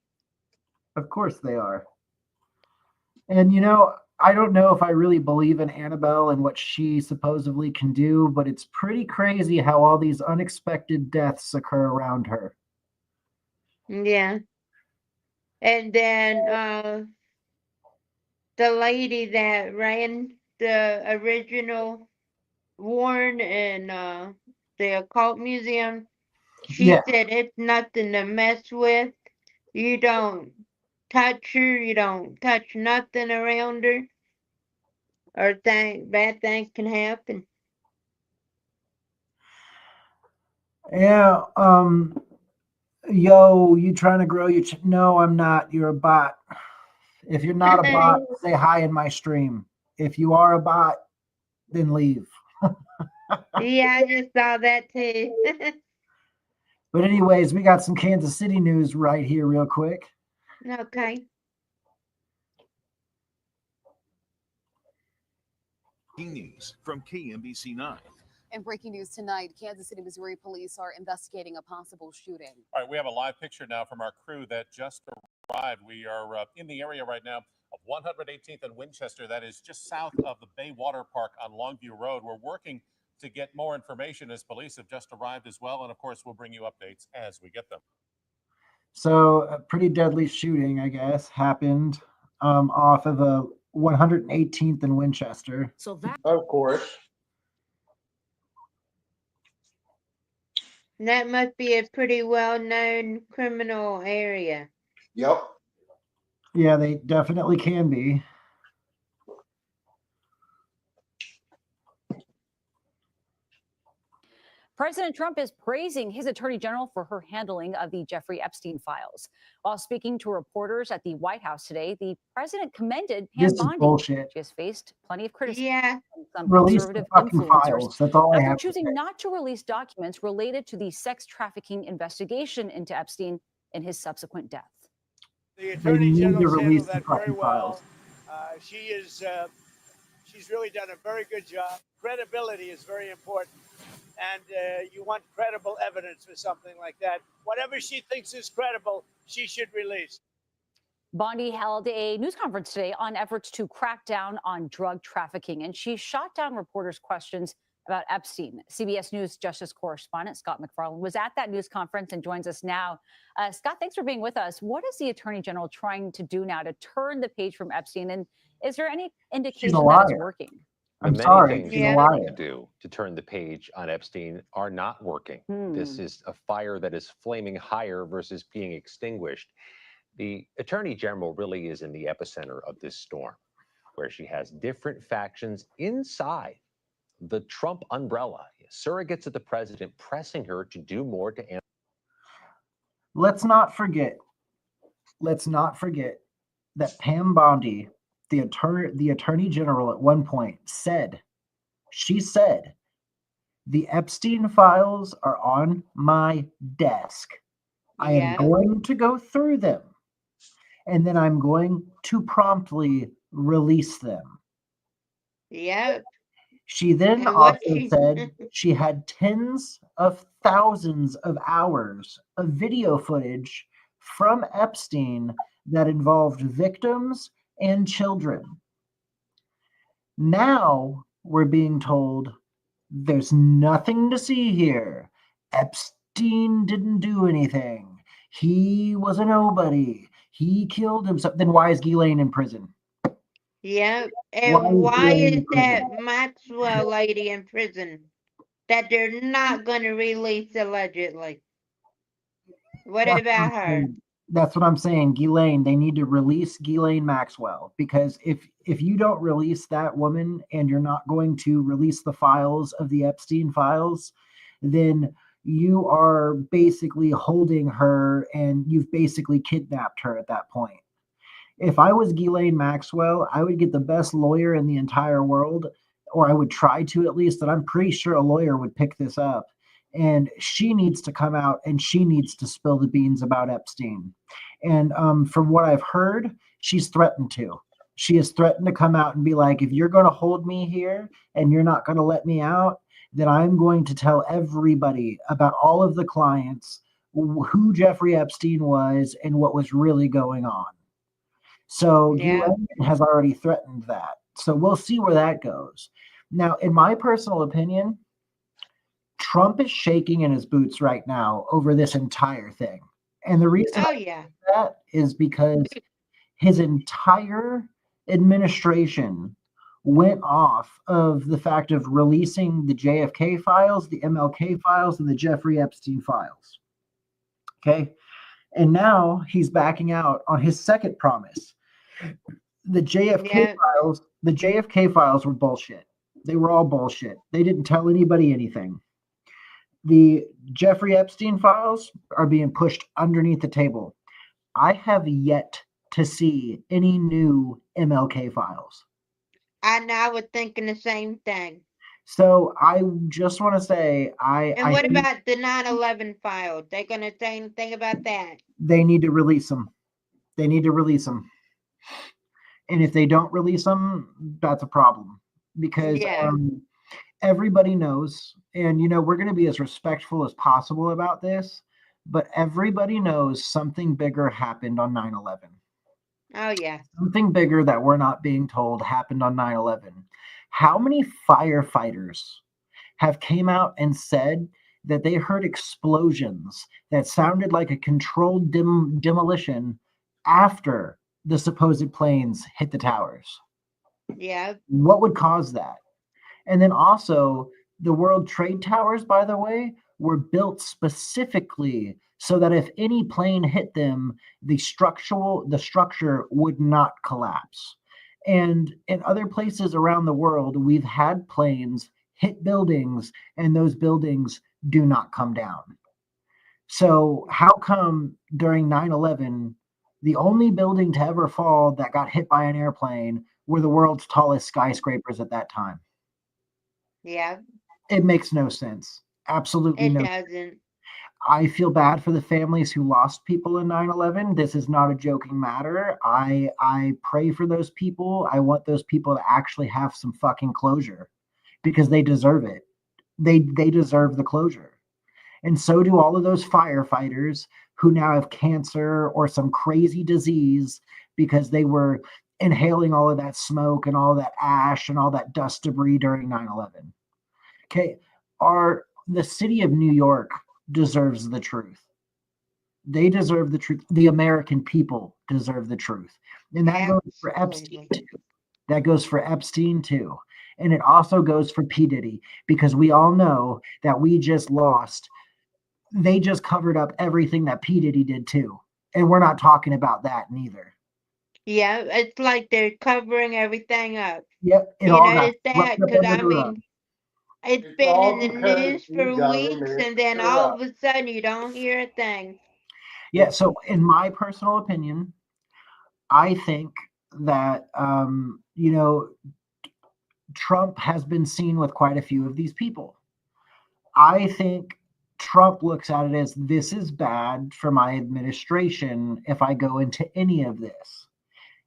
Of course they are. And I don't know if I really believe in Annabelle and what she supposedly can do, but it's pretty crazy how all these unexpected deaths occur around her. Yeah. And then the lady that ran the original Warren and the occult museum, she Yeah. said it's nothing to mess with. You don't touch her, you don't touch nothing around her, or bad things can happen. Yeah. Yo, you trying to grow your? No, I'm not. You're a bot. If you're not a bot, say hi in my stream. If you are a bot, then leave. Yeah, I just saw that too. But anyways, we got some Kansas City news right here real quick. Okay. News from KMBC9. And breaking news tonight, Kansas City, Missouri police are investigating a possible shooting. All right, we have a live picture now from our crew that just arrived. We are in the area right now of 118th and Winchester. That is just south of the Bay Water Park on Longview Road. We're working to get more information as police have just arrived as well. And of course, we'll bring you updates as we get them. So a pretty deadly shooting, I guess, happened off of a 118th and Winchester. So that, of course. That must be a pretty well-known criminal area. Yep. Yeah, they definitely can be. President Trump is praising his attorney general for her handling of the Jeffrey Epstein files. While speaking to reporters at the White House today, the president commended Pam This is Bondi. bullshit. She has faced plenty of criticism from some Release the conservative fucking influencers files. That's all I after have to choosing say. not to release documents related to the sex trafficking investigation into Epstein and his subsequent death. The They attorney need to general's release handled the that very fucking well. files. She's really done a very good job. Credibility is very important, and you want credible evidence for something like that. Whatever she thinks is credible, she should release. Bondi held a news conference today on efforts to crack down on drug trafficking, and she shot down reporters' questions about Epstein. CBS News Justice correspondent Scott MacFarlane was at that news conference and joins us now. Scott, thanks for being with us. What is the Attorney General trying to do now to turn the page from Epstein? And is there any indication that it's working? I'm many sorry, things she's a she's liar. trying to do to turn the page on Epstein are not working. This is a fire that is flaming higher versus being extinguished. The Attorney General really is in the epicenter of this storm, where she has different factions inside the Trump umbrella, surrogates of the president pressing her to do more to answer. Let's not forget that Pam Bondi, the attorney general, at one point said, the Epstein files are on my desk. I am going to go through them, and then I'm going to promptly release them. Yep. She then And what also she- said she had tens of thousands of hours of video footage from Epstein that involved victims and children. Now we're being told there's nothing to see here. Epstein didn't do anything. He was a nobody. He killed himself. Then why is Ghislaine in prison? Yep. And Why why is he is in that prison? Maxwell lady in prison that they're not going to release allegedly? What That's about what I'm her? saying. That's what I'm saying. Ghislaine, they need to release Ghislaine Maxwell, because if you don't release that woman and you're not going to release the files of the Epstein files, then you are basically holding her and you've basically kidnapped her at that point. If I was Ghislaine Maxwell, I would get the best lawyer in the entire world, or I would try to at least, and I'm pretty sure a lawyer would pick this up. And she needs to come out and she needs to spill the beans about Epstein. And from what I've heard, she's threatened to. She has threatened to come out and be like, if you're going to hold me here and you're not going to let me out, then I'm going to tell everybody about all of the clients who Jeffrey Epstein was and what was really going on. So Yeah. UN has already threatened that. So we'll see where that goes. Now, in my personal opinion, Trump is shaking in his boots right now over this entire thing. And the reason Oh I yeah. say that is because his entire administration went off of the fact of releasing the JFK files, the MLK files, and the Jeffrey Epstein files. Okay. And now he's backing out on his second promise. The JFK files were bullshit. They were all bullshit. They didn't tell anybody anything. The Jeffrey Epstein files are being pushed underneath the table. I have yet to see any new MLK files. I know. I was thinking the same thing. So I just want to say, And I what think about the 9/11 file? They gonna say anything about that? they need to release them. They need to release them. And if they don't release them, that's a problem because Yeah. everybody knows, and we're going to be as respectful as possible about this, but everybody knows something bigger happened on 9/11. Oh yeah. Something bigger that we're not being told happened on 9/11. How many firefighters have came out and said that they heard explosions that sounded like a controlled demolition after the supposed planes hit the towers? Yeah. What would cause that? And then also, the World Trade Towers, by the way, were built specifically so that if any plane hit them, the structure would not collapse. And in other places around the world, we've had planes hit buildings, and those buildings do not come down. So how come during 9/11, the only building to ever fall that got hit by an airplane were the world's tallest skyscrapers at that time? Yeah. It makes no sense. Absolutely It no. doesn't. I feel bad for the families who lost people in 9/11. This is not a joking matter. I pray for those people. I want those people to actually have some fucking closure because they deserve it. They deserve the closure. And so do all of those firefighters who now have cancer or some crazy disease because they were inhaling all of that smoke and all that ash and all that dust debris during 9/11. Okay, the city of New York deserves the truth. They deserve the truth. The American people deserve the truth. And that goes for Epstein too. That goes for Epstein too. And it also goes for P. Diddy, because we all know that we just lost. They just covered up everything that P. Diddy did too. And we're not talking about that neither. Yeah, it's like they're covering everything up. Yep, it You all got notice that? swept up Because under the rug. it's been all in the because news you for government weeks, and then screwed all up. of a sudden you don't hear a thing. Yeah, so in my personal opinion, I think that Trump has been seen with quite a few of these people. I think Trump looks at it as, this is bad for my administration if I go into any of this.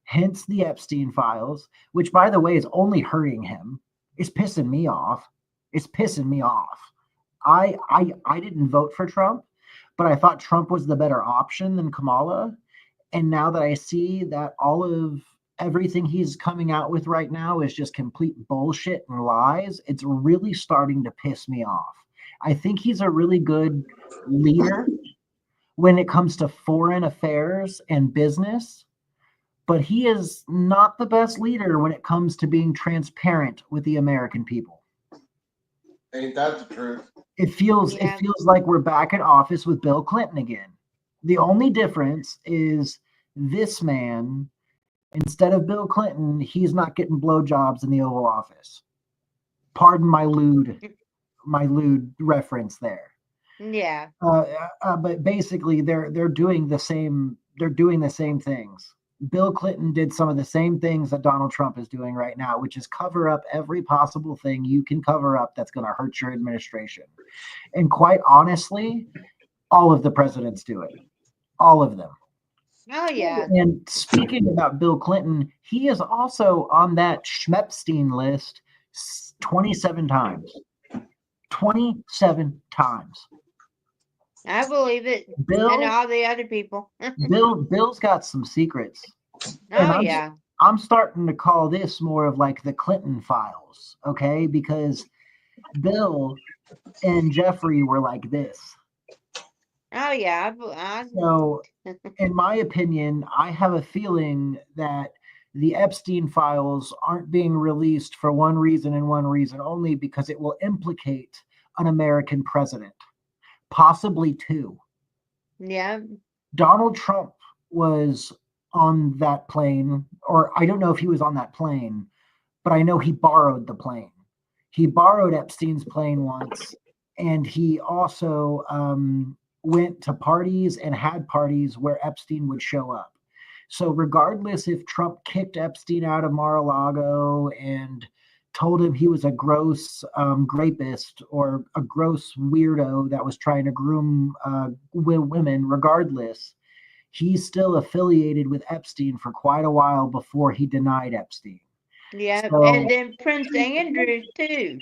Hence the Epstein files, which, by the way, is only hurting him. It's pissing me off. It's pissing me off. I didn't vote for Trump, but I thought Trump was the better option than Kamala. And now that I see that all of everything he's coming out with right now is just complete bullshit and lies, it's really starting to piss me off. I think he's a really good leader when it comes to foreign affairs and business, but he is not the best leader when it comes to being transparent with the American people. Ain't that the truth? It feels like we're back in office with Bill Clinton again. The only difference is this man, instead of Bill Clinton, he's not getting blowjobs in the Oval Office. Pardon my lewd reference there. Yeah. But basically, they're doing the same. They're doing the same things. Bill Clinton did some of the same things that Donald Trump is doing right now, which is cover up every possible thing you can cover up that's going to hurt your administration. And quite honestly, all of the presidents do it. All of them. Oh yeah. And speaking about Bill Clinton, he is also on that Schmepstein list 27 times. 27 times. I believe it. Bill- And all the other people. Bill's got some secrets. Oh, I'm, yeah. I'm starting to call this more of like the Clinton files, okay? Because Bill and Jeffrey were like this. Oh, yeah. So, in my opinion, I have a feeling that the Epstein files aren't being released for one reason and one reason only, because it will implicate an American president, possibly two. Yeah. Donald Trump was on that plane, or I don't know if he was on that plane, but I know he borrowed the plane. He borrowed Epstein's plane once, and he also went to parties and had parties where Epstein would show up. So regardless if Trump kicked Epstein out of Mar-a-Lago and told him he was a gross rapist or a gross weirdo that was trying to groom women, regardless, he's still affiliated with Epstein for quite a while before he denied Epstein. Yeah. So- And then Prince Andrew, too.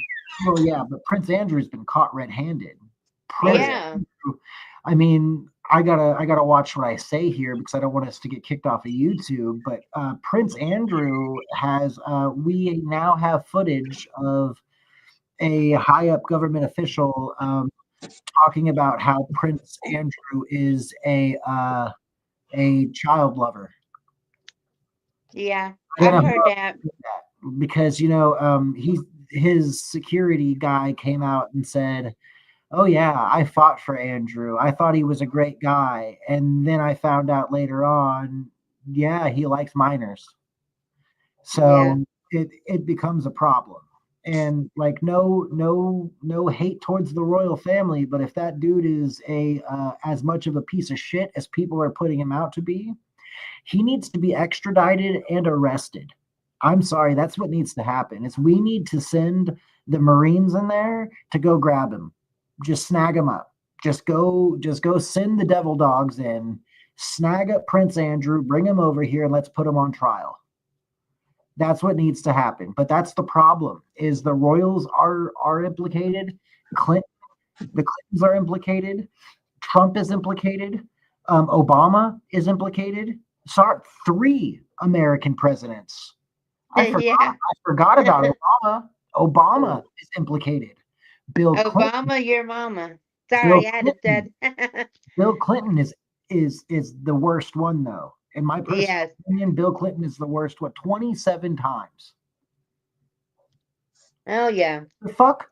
Well, yeah, but Prince Andrew's been caught red-handed. Prince Yeah. Andrew, I mean, I gotta watch what I say here because I don't want us to get kicked off of YouTube. But Prince Andrew has, we now have footage of a high-up government official talking about how Prince Andrew is a child lover. Yeah. I don't I've know heard how- that. because his security guy came out and said, "Oh yeah, I fought for Andrew. I thought he was a great guy." And then I found out later on, yeah, he likes minors. So it becomes a problem. And like no hate towards the royal family, but if that dude is as much of a piece of shit as people are putting him out to be, he needs to be extradited and arrested. I'm sorry, that's what needs to happen. Is we need to send the Marines in there to go grab him. Just snag him up. Just go send the devil dogs in, snag up Prince Andrew, bring him over here, and let's put him on trial. That's what needs to happen. But that's the problem, is the royals are implicated. The Clintons are implicated. Trump is implicated. Obama is implicated. Sorry, 3 American presidents. I forgot about Obama. Obama is implicated. Bill Clinton. Obama, your mama. Sorry, I had to say. Bill Clinton is the worst one, though. In my personal opinion, Bill Clinton is the worst one. 27 times. Oh yeah. The fuck?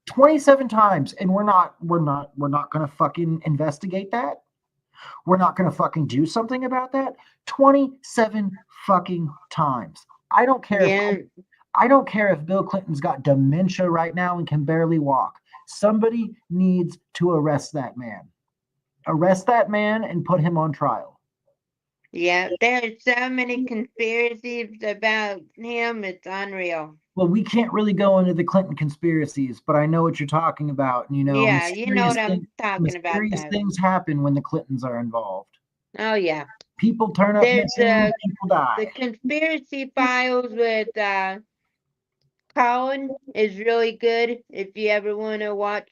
27 times, and we're not gonna fucking investigate that. We're not gonna fucking do something about that. 27 fucking times. I don't care. I don't care if Bill Clinton's got dementia right now and can barely walk. Somebody needs to arrest that man. Arrest that man and put him on trial. Yeah, there are so many conspiracies about him. It's unreal. Well, we can't really go into the Clinton conspiracies, but I know what you're talking about. You know, Yeah, you know what I'm talking about. Mysterious things happen when the Clintons are involved. Oh yeah. People turn up There's missing, people die. the conspiracy files with Colin is really good. If you ever want to watch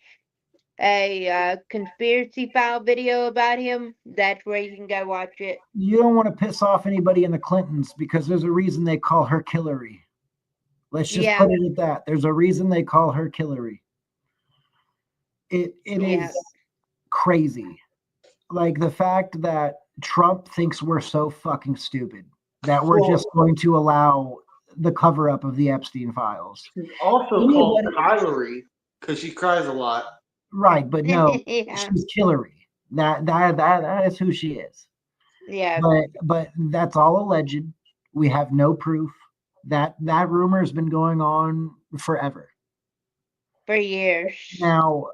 a conspiracy file video about him, that's where you can go watch it. You don't want to piss off anybody in the Clintons because there's a reason they call her Hillary. Let's just put it at that. There's a reason they call her Hillary. It is crazy. Like the fact that Trump thinks we're so fucking stupid that we're just going to allow the cover up of the Epstein files. She's also called Hillary because she cries a lot. Right, but no, she's Hillary. That is who she is. Yeah. But that's all alleged. We have no proof. That rumor has been going on forever. For years. Now,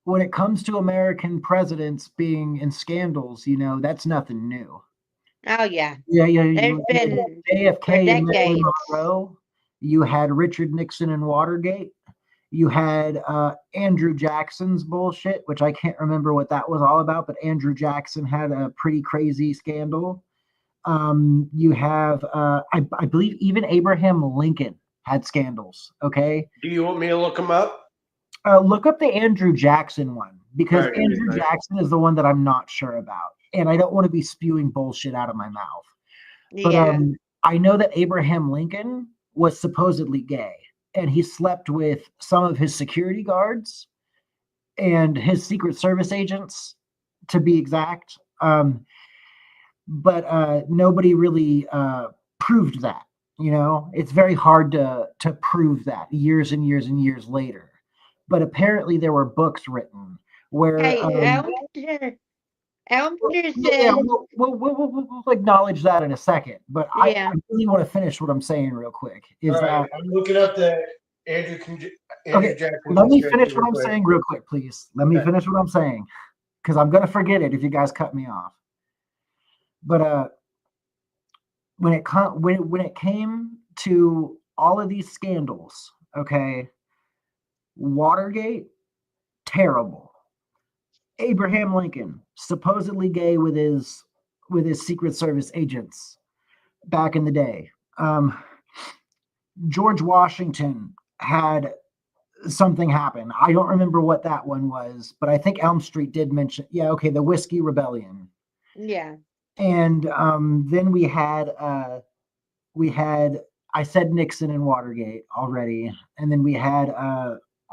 when it comes to American presidents being in scandals, you know, that's nothing new. Oh yeah. Yeah. There's been AFK and Marilyn decades. Monroe. You had Richard Nixon and Watergate. You had Andrew Jackson's bullshit, which I can't remember what that was all about, but Andrew Jackson had a pretty crazy scandal. You have, I believe, even Abraham Lincoln had scandals. Okay. Do you want me to look them up? Look up the Andrew Jackson one, because Alright, Andrew right. Jackson is the one that I'm not sure about, and I don't want to be spewing bullshit out of my mouth. But Yeah. I know that Abraham Lincoln was supposedly gay, and he slept with some of his security guards and his Secret Service agents, to be exact. But nobody really proved that. You know, it's very hard to prove that years and years and years later. But apparently, there were books written where. Hey, Elmster Yeah, says, we'll acknowledge that in a second. But Yeah. I really want to finish what I'm saying real quick. Is All right, that I'm looking up the Andrew okay? Jackson. Let me conspiracy finish what real I'm quick. saying real quick, please. Let me finish what I'm saying, because I'm gonna forget it if you guys cut me off. But when it came to all of these scandals, okay, Watergate, terrible. Abraham Lincoln, supposedly gay with his Secret Service agents back in the day. George Washington had something happen. I don't remember what that one was, but I think Elm Street did mention. Yeah, okay, the Whiskey Rebellion. Yeah. And then we had I said Nixon and Watergate already, and then we had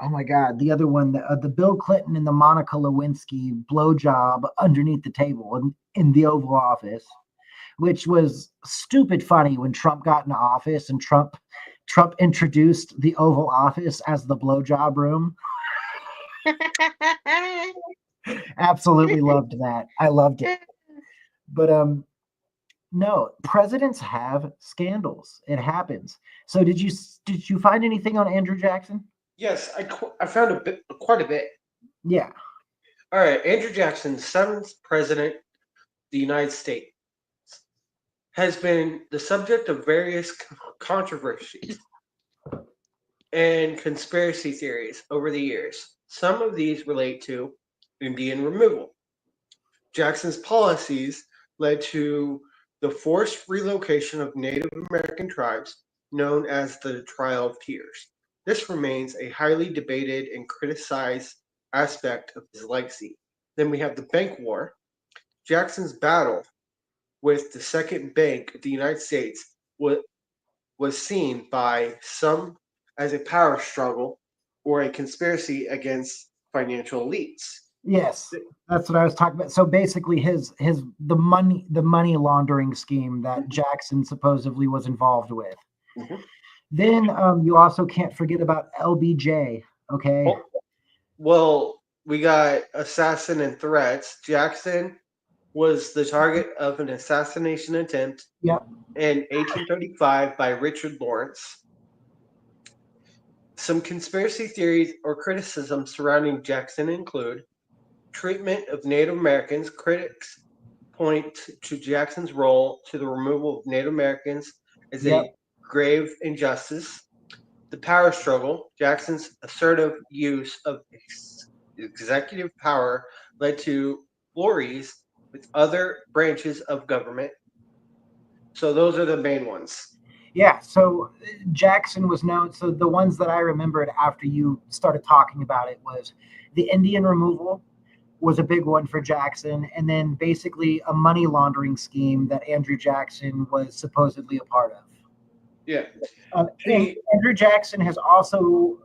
oh my God, the other one, the Bill Clinton and the Monica Lewinsky blowjob underneath the table in the Oval Office, which was stupid funny when Trump got into office and Trump introduced the Oval Office as the blowjob room. Absolutely loved that. I loved it. But no, presidents have scandals. It happens. So did you find anything on Andrew Jackson? Yes, I found quite a bit. Yeah. All right, Andrew Jackson, 7th president of the United States, has been the subject of various controversies and conspiracy theories over the years. Some of these relate to Indian removal. Jackson's policies led to the forced relocation of Native American tribes, known as the Trail of Tears. This remains a highly debated and criticized aspect of his legacy. Then we have the Bank War. Jackson's battle with the Second Bank of the United States was seen by some as a power struggle or a conspiracy against financial elites. Yes, that's what I was talking about. So basically, the money laundering scheme that Jackson supposedly was involved with. Mm-hmm. Then you also can't forget about LBJ. Okay. Well, we got assassin and threats. Jackson was the target of an assassination attempt Yep. in 1835 by Richard Lawrence. Some conspiracy theories or criticisms surrounding Jackson include treatment of Native Americans. Critics point to Jackson's role to the removal of Native Americans as Yep. a grave injustice. The power struggle. Jackson's assertive use of executive power led to flurries with other branches of government. So those are the main ones. Yeah, so Jackson was known. So the ones that I remembered after you started talking about it was the Indian removal was a big one for Jackson, and then basically a money laundering scheme that Andrew Jackson was supposedly a part of. Yeah. And Andrew Jackson has also,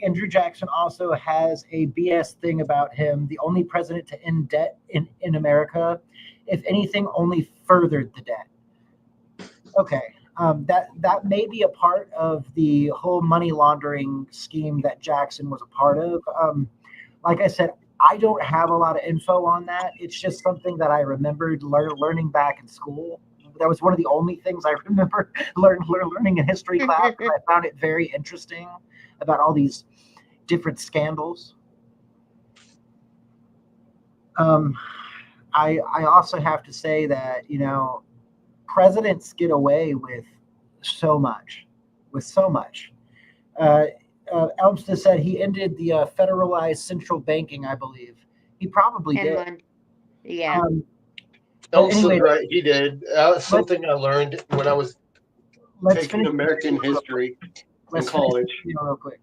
Andrew Jackson also has a BS thing about him. The only president to end debt in America, if anything, only furthered the debt. Okay. That may be a part of the whole money laundering scheme that Jackson was a part of. Like I said, I don't have a lot of info on that. It's just something that I remembered learning back in school. That was one of the only things I remember learning in history class. I found it very interesting about all these different scandals. I also have to say that, you know, presidents get away with so much. Elmstead said he ended the federalized central banking, I believe. He probably did. Yeah. Elmstead, right? He did. That was something I learned when I was taking American history in college. Real quick.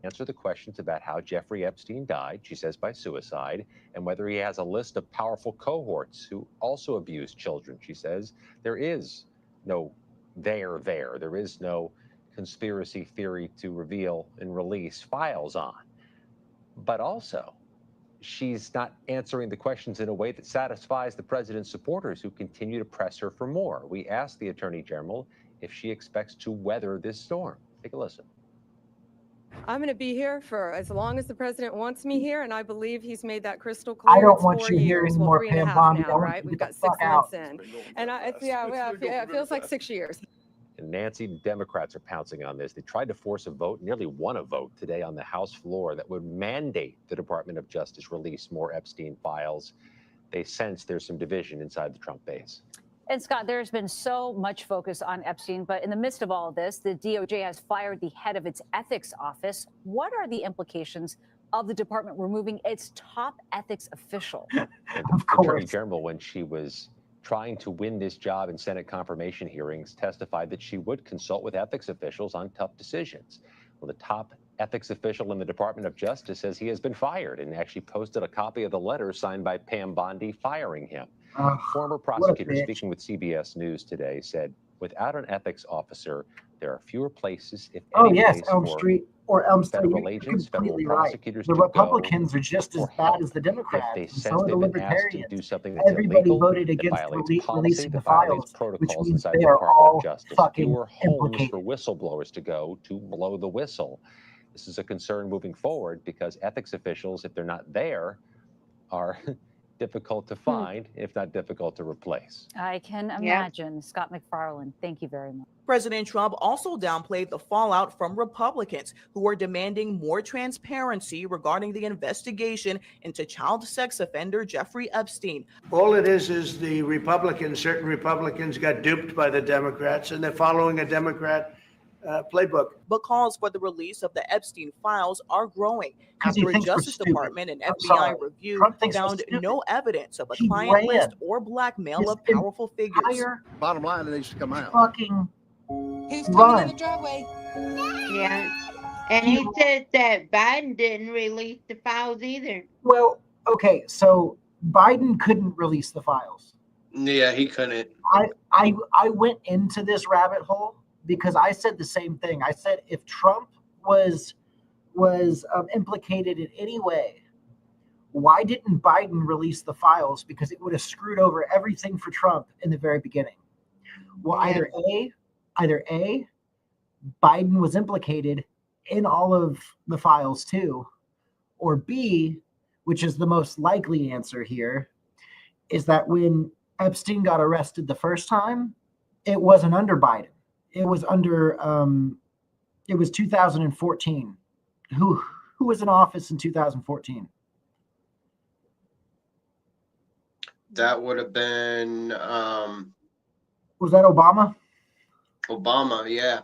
answer the questions about how Jeffrey Epstein died, she says by suicide, and whether he has a list of powerful cohorts who also abuse children. She says there is no there. There is no conspiracy theory to reveal and release files on. But also, she's not answering the questions in a way that satisfies the president's supporters who continue to press her for more. We asked the Attorney General if she expects to weather this storm. Take a listen. I'm going to be here for as long as the president wants me here, and I believe he's made that crystal clear. I don't It's want 4 you here years, anymore, well, 3.5 Pam Bondi. I now, want right? you to We've get got the 6 fuck months out. in, and it feels like 6 years. And Nancy, Democrats are pouncing on this. They tried to force a vote, nearly won a vote today on the House floor that would mandate the Department of Justice release more Epstein files. They sense there's some division inside the Trump base. And Scott, there's been so much focus on Epstein, but in the midst of all of this, the DOJ has fired the head of its ethics office. What are the implications of the department removing its top ethics official? Of course. Attorney General, when she was trying to win this job in Senate confirmation hearings, testified that she would consult with ethics officials on tough decisions. Well, the top ethics official in the Department of Justice says he has been fired and actually posted a copy of the letter signed by Pam Bondi firing him. Former prosecutor speaking with CBS News today said, without an ethics officer, there are fewer places, if any, place Elm for Street or Elm Street. federal You're agents, federal completely right. prosecutors The to go Republicans are just as for bad help as the if Democrats. they And sense so are the they've been asked to Libertarians. do something that's Everybody illegal, voted that against violates policy, releasing the that violates files, which protocols means inside they the are Department all of Justice. fucking Fewer homes implicated. for whistleblowers to go to blow the whistle. This is a concern moving forward because ethics officials, if they're not there, are difficult to find, if not difficult to replace. I can imagine. Scott McFarland, thank you very much. President Trump also downplayed the fallout from Republicans who are demanding more transparency regarding the investigation into child sex offender Jeffrey Epstein. All it is the Republicans, certain Republicans got duped by the Democrats, and they're following a Democrat playbook. But calls for the release of the Epstein files are growing 'Cause he after a thinks we're Justice stupid. Department and I'm FBI sorry. review Trump thinks we're found stupid. no evidence of a He client ran list or blackmail of his powerful figures. entire Bottom line, it needs to come out. fucking Who's run. driveway? Yeah. And he said that Biden didn't release the files either. Well, okay, so Biden couldn't release the files. Yeah, he couldn't. I went into this rabbit hole because I said the same thing. I said if Trump was implicated in any way, why didn't Biden release the files? Because it would have screwed over everything for Trump in the very beginning. Well, either A, Biden was implicated in all of the files too, or B, which is the most likely answer here, is that when Epstein got arrested the first time, it wasn't under Biden. It was under it was 2014. Who was in office in 2014? That would have been Was that Obama? Obama, yeah.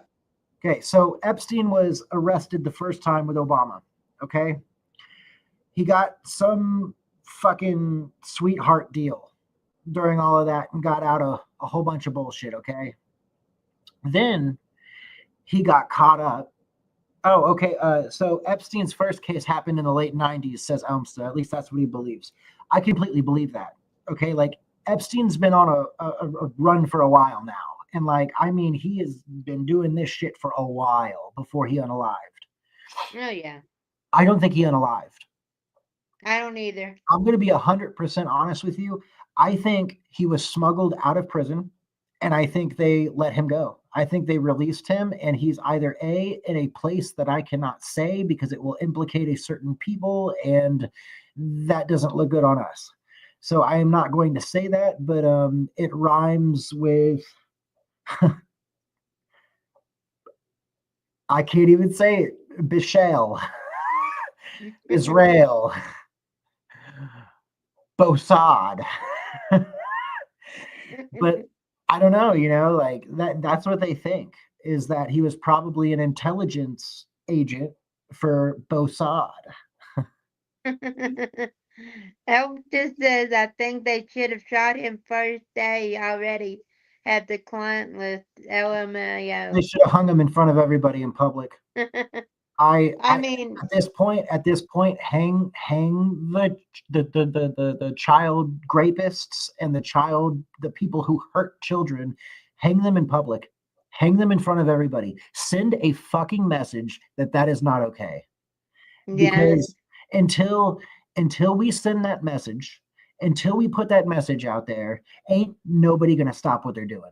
Okay, so Epstein was arrested the first time with Obama. Okay, he got some fucking sweetheart deal during all of that and got out a whole bunch of bullshit. Okay, then he got caught up. Oh, okay. So Epstein's first case happened in the late 90s, says Elmstead. At least that's what he believes. I completely believe that. Okay, like Epstein's been on a run for a while now. And like, I mean, he has been doing this shit for a while before he unalived. Oh, yeah. I don't think he unalived. I don't either. I'm going to be 100% honest with you. I think he was smuggled out of prison, and I think they let him go. I think they released him, and he's either A, in a place that I cannot say because it will implicate a certain people, and that doesn't look good on us. So I am not going to say that, but it rhymes with... I can't even say it. Bishal. Israel. Bossad. But I don't know, you know, like that's what they think, is that he was probably an intelligence agent for Bossad. Elk just says, I think they should have shot him first day already. Had the client list, LMAO. They should have hung him in front of everybody in public. I mean, at this point, hang the child rapists and the people who hurt children, hang them in public, hang them in front of everybody. Send a fucking message that is not okay. yeah. Because until we send that message, until we put that message out there, ain't nobody gonna stop what they're doing.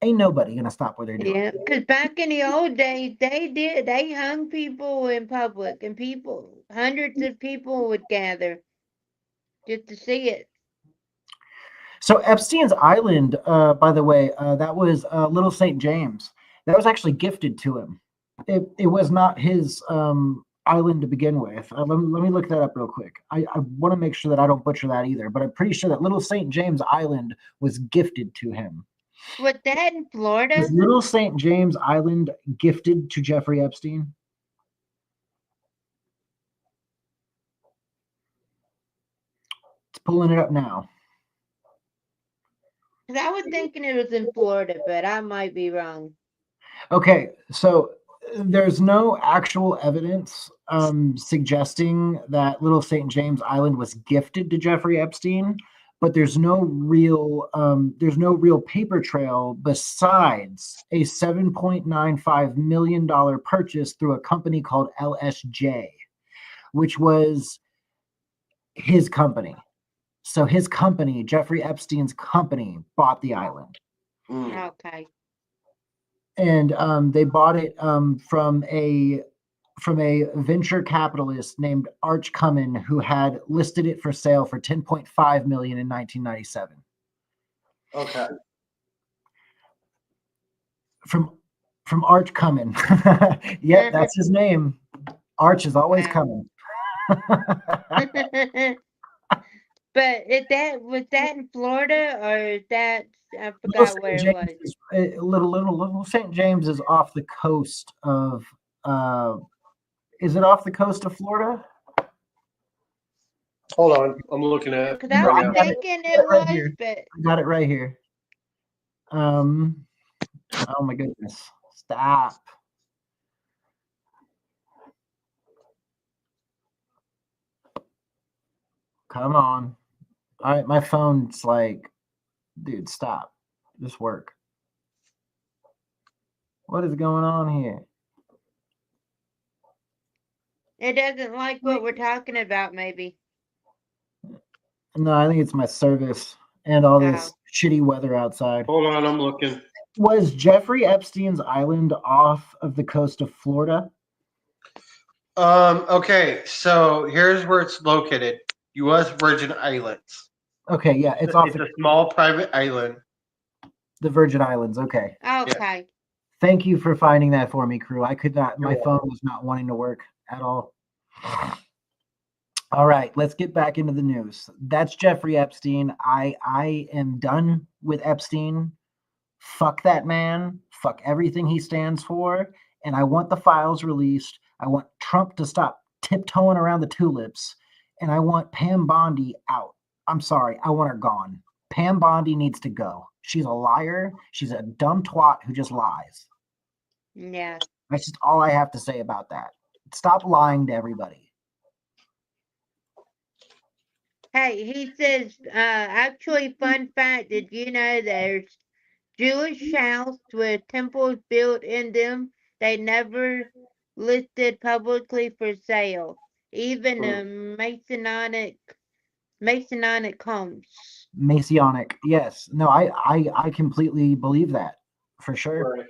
Ain't nobody gonna stop what they're doing. Yeah, because back in the old days, they hung people in public, and hundreds of people would gather just to see it. So Epstein's Island, by the way, that was Little St. James. That was actually gifted to him. It was not his island to begin with. Let me look that up real quick. I want to make sure that I don't butcher that either, but I'm pretty sure that Little St. James Island was gifted to him. Was that in Florida? Was Little St. James Island gifted to Jeffrey Epstein? It's pulling it up now. 'Cause I was thinking it was in Florida, but I might be wrong. Okay, so there's no actual evidence suggesting that Little St. James Island was gifted to Jeffrey Epstein, but there's no real paper trail besides a $7.95 million purchase through a company called LSJ, which was his company. So his company, Jeffrey Epstein's company, bought the island. Okay. And they bought it from a venture capitalist named Arch Cummin, who had listed it for sale for $10.5 million in 1997. Okay. From Arch Cummin. Yep, that's his name. Arch is always coming. But was that in Florida, or is that, I forgot where it was. Little St. James is off the coast of is it off the coast of Florida? Hold on, I'm looking at it. Because I was thinking it was, but I got it right here. Oh my goodness. Stop. Come on. All right, my phone's like, dude, stop. Just work. What is going on here? it doesn't like what we're talking about, maybe. No, I think it's my service and all this shitty weather outside. Hold on, I'm looking. Was Jeffrey Epstein's island off of the coast of Florida? Okay, so here's where it's located. U.S. Virgin Islands. Okay, yeah, it's off a small private island. The Virgin Islands. Okay. Okay. Thank you for finding that for me, crew. I could not, my phone was not wanting to work at all. All right, let's get back into the news. That's Jeffrey Epstein. I am done with Epstein. Fuck that man. Fuck everything he stands for. And I want the files released. I want Trump to stop tiptoeing around the tulips. And I want Pam Bondi out. I'm sorry, I want her gone. Pam Bondi needs to go. She's a liar. She's a dumb twat who just lies. Yeah. That's just all I have to say about that. Stop lying to everybody. Hey, he says, actually, fun fact, did you know there's Jewish houses with temples built in them? They never listed publicly for sale. Even Masonic homes. Messianic, yes. No, I completely believe that for sure. Right.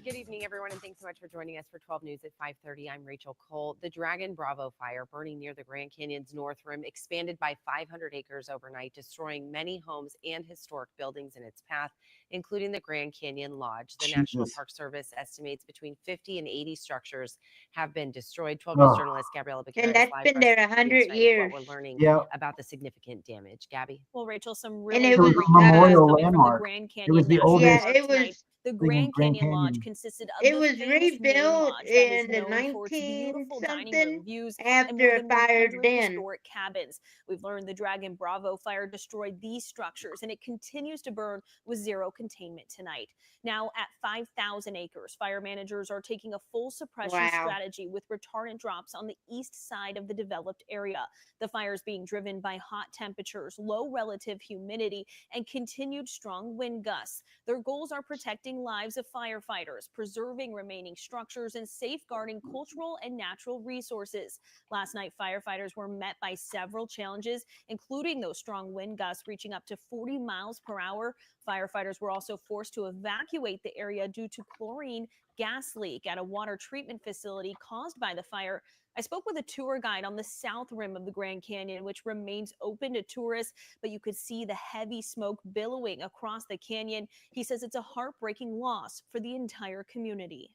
Good evening, everyone, and thanks so much for joining us for 12 News at 5:30. I'm Rachel Cole. The Dragon Bravo fire burning near the Grand Canyon's North Rim expanded by 500 acres overnight, destroying many homes and historic buildings in its path, including the Grand Canyon Lodge. The National Park Service estimates between 50 and 80 structures have been destroyed. 12 News journalist Gabriella Becerra. And that's been there 100 years. What we're learning about the significant damage. Gabby? Well, Rachel, some And really it was memorial coming from the landmark. Grand It was Canyon the National oldest. Yeah, it was. The Grand Grand Canyon Lodge Canyon. consisted of It the was famous main rebuilt lodge that is in the known for its 19 beautiful dining room something views and after more a than fire 100 then. historic cabins. We've learned the Dragon Bravo fire destroyed these structures, and it continues to burn with zero containment tonight. Now at 5,000 acres, fire managers are taking a full suppression Wow. strategy with retardant drops on the east side of the developed area. The fire is being driven by hot temperatures, low relative humidity, and continued strong wind gusts. Their goals are protecting lives of firefighters, preserving remaining structures, and safeguarding cultural and natural resources. Last night, firefighters were met by several challenges, including those strong wind gusts reaching up to 40 miles per hour. Firefighters were also forced to evacuate the area due to chlorine gas leak at a water treatment facility caused by the fire. I spoke with a tour guide on the south rim of the Grand Canyon, which remains open to tourists, but you could see the heavy smoke billowing across the canyon. He says it's a heartbreaking loss for the entire community.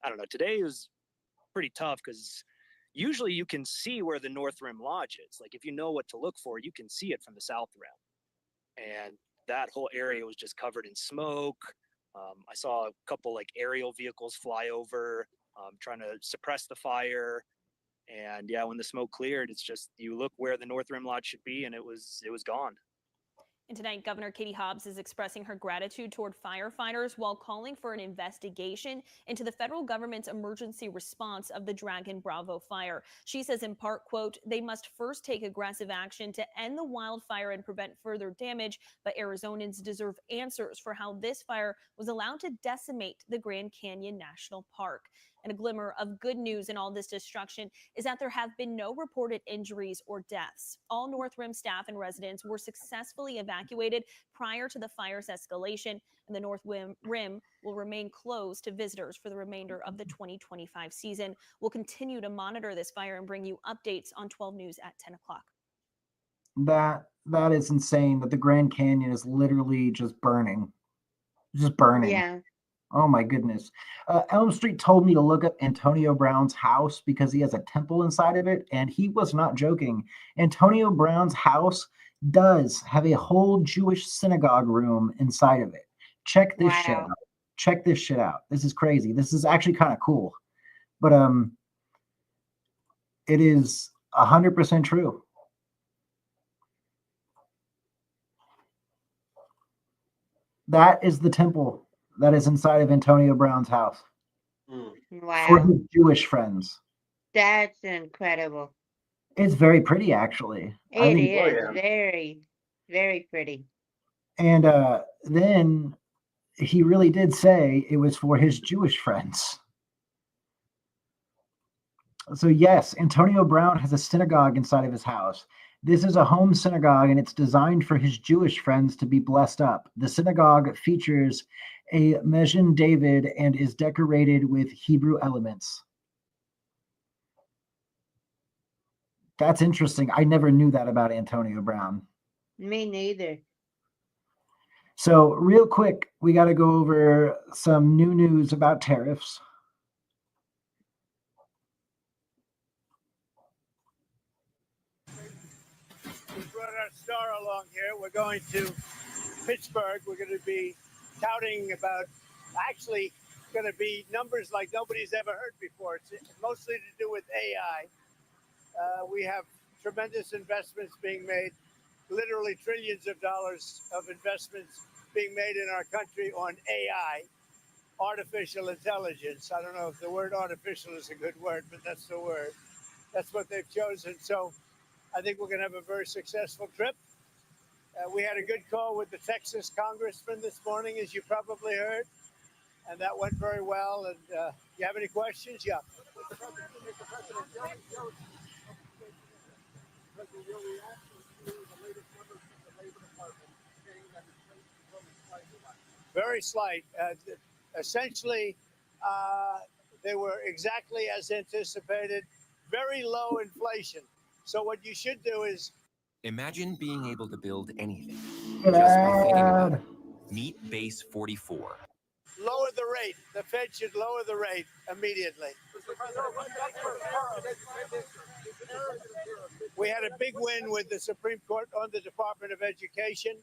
I don't know. Today was pretty tough because usually you can see where the North Rim Lodge is. Like if you know what to look for, you can see it from the South Rim. And that whole area was just covered in smoke. I saw a couple like aerial vehicles fly over, trying to suppress the fire. And yeah, when the smoke cleared, it's just you look where the North Rim Lodge should be, and it was gone. And tonight, Governor Katie Hobbs is expressing her gratitude toward firefighters while calling for an investigation into the federal government's emergency response of the Dragon Bravo fire. She says in part, quote, they must first take aggressive action to end the wildfire and prevent further damage, but Arizonans deserve answers for how this fire was allowed to decimate the Grand Canyon National Park. And a glimmer of good news in all this destruction is that there have been no reported injuries or deaths. All North Rim staff and residents were successfully evacuated prior to the fire's escalation, and the North Rim will remain closed to visitors for the remainder of the 2025 season. We'll continue to monitor this fire and bring you updates on 12 News at 10 o'clock. That is insane that the Grand Canyon is literally just burning. Just burning. Yeah. Oh my goodness. Elm Street told me to look up Antonio Brown's house because he has a temple inside of it, and he was not joking. Antonio Brown's house does have a whole Jewish synagogue room inside of it. Check this shit out. Check this shit out. This is crazy. This is actually kind of cool. But it is 100% true. That is the temple that is inside of Antonio Brown's house. Wow. For his Jewish friends. That's incredible. It's very pretty, actually. It is very, very pretty. And then he really did say it was for his Jewish friends. So yes, Antonio Brown has a synagogue inside of his house. This is a home synagogue, and it's designed for his Jewish friends to be blessed up. The synagogue features a Magen David and is decorated with Hebrew elements. That's interesting. I never knew that about Antonio Brown. Me neither. So real quick, we got to go over some new news about tariffs. We brought our star along here. We're going to Pittsburgh. We're going to be touting about, actually going to be numbers like nobody's ever heard before. It's mostly to do with AI. We have tremendous investments being made, literally trillions of dollars of investments being made in our country on AI, artificial intelligence. I don't know if the word artificial is a good word, but that's the word. That's what they've chosen. So I think we're going to have a very successful trip. We had a good call with the Texas congressman this morning, as you probably heard, and that went very well. And you have any questions? Yeah. Very slight. Essentially, they were exactly as anticipated. Very low inflation. So what you should do is imagine being able to build anything Just by thinking about it. Meet Base 44. lower the rate. The Fed should lower the rate immediately. We had a big win with the Supreme Court on the Department of Education.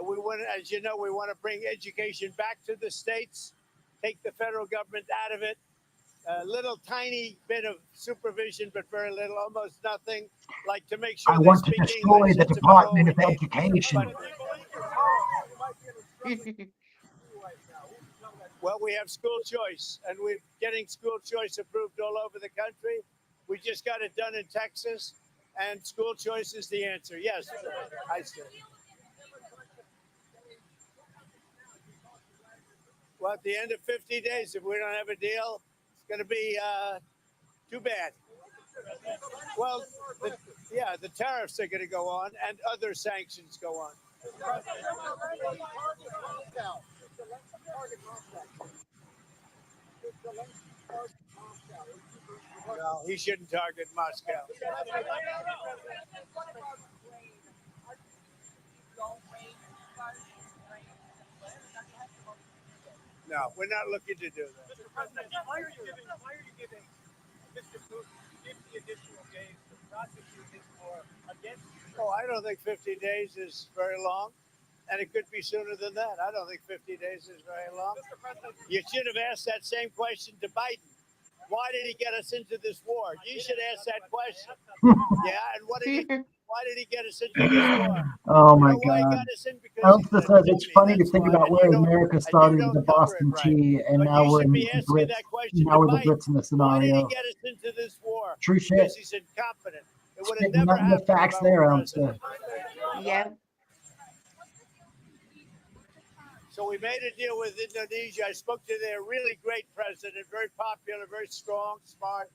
We want, as you know, we want to bring education back to the states, take the federal government out of it. A little tiny bit of supervision, but very little, almost nothing. Like to make sure I they want to speak destroy English. the That's about all Department of we need. Education. Well, we have school choice, and we're getting school choice approved all over the country. We just got it done in Texas, and school choice is the answer. Yes, I see. Well, at the end of 50 days, if we don't have a deal, it's going to be too bad. Well, the tariffs are going to go on, and other sanctions go on. No, he shouldn't target Moscow. No, we're not looking to do that. Mr. President, why are you giving Mr. Putin 50 additional days to prosecute his war against Ukraine? Oh, I don't think 50 days is very long, and it could be sooner than that. I don't think 50 days is very long. You should have asked that same question to Biden. Why did he get us into this war? You should ask that question. Yeah, and why did he get us into this war? Oh my You know why he God. got us in? Because Elsa says it's funny to think about where America started with the Boston Tea, and now we're in the Brits. Now we're the Brits in the why did he scenario. get us into this war? True shit. Because he's incompetent. It would have Spitting never nothing but happened. facts if I there, were Elsa. president. Yeah. So we made a deal with Indonesia. I spoke to their really great president, very popular, very strong, smart.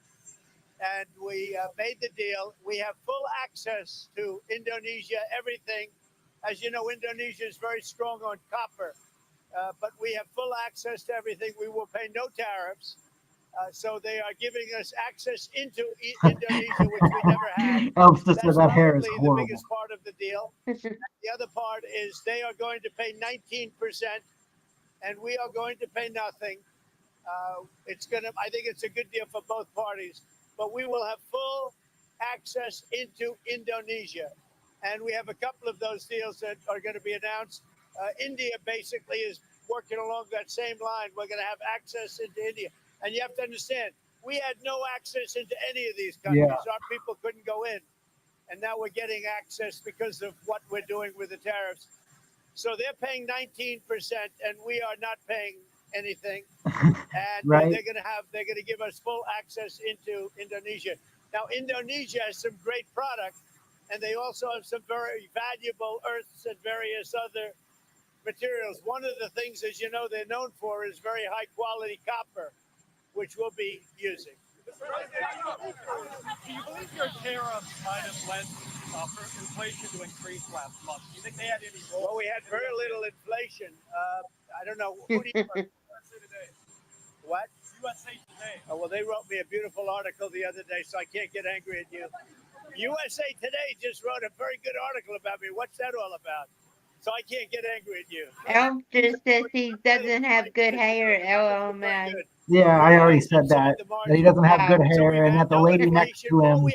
And we made the deal. We have full access to Indonesia, everything. As you know, Indonesia is very strong on copper, but we have full access to everything. We will pay no tariffs. So they are giving us access into Indonesia, which we never had. Elsa said that hair is probably the horrible. biggest part of the deal. The other part is they are going to pay 19%, and we are going to pay nothing. I think it's a good deal for both parties, but we will have full access into Indonesia. And we have a couple of those deals that are going to be announced. India basically is working along that same line. We're going to have access into India. And you have to understand, we had no access into any of these countries. Yeah. Our people couldn't go in. And now we're getting access because of what we're doing with the tariffs. So they're paying 19%, and we are not paying anything. And Right. they're going to give us full access into Indonesia. Now, Indonesia has some great product, and they also have some very valuable earths and various other materials. One of the things, as you know, they're known for is very high quality copper, which we'll be using. Do you believe your tariffs might have led for inflation to increase last month? Do you think they had any role? Well, we had very little inflation. I don't know. Who do you What? USA Today. Oh, well, they wrote me a beautiful article the other day, so I can't get angry at you. USA Today just wrote a very good article about me. What's that all about? So I can't get angry at you. Elf just says he doesn't have good hair. LOL. Yeah, I already said that. That he doesn't have good hair, and that the lady next to him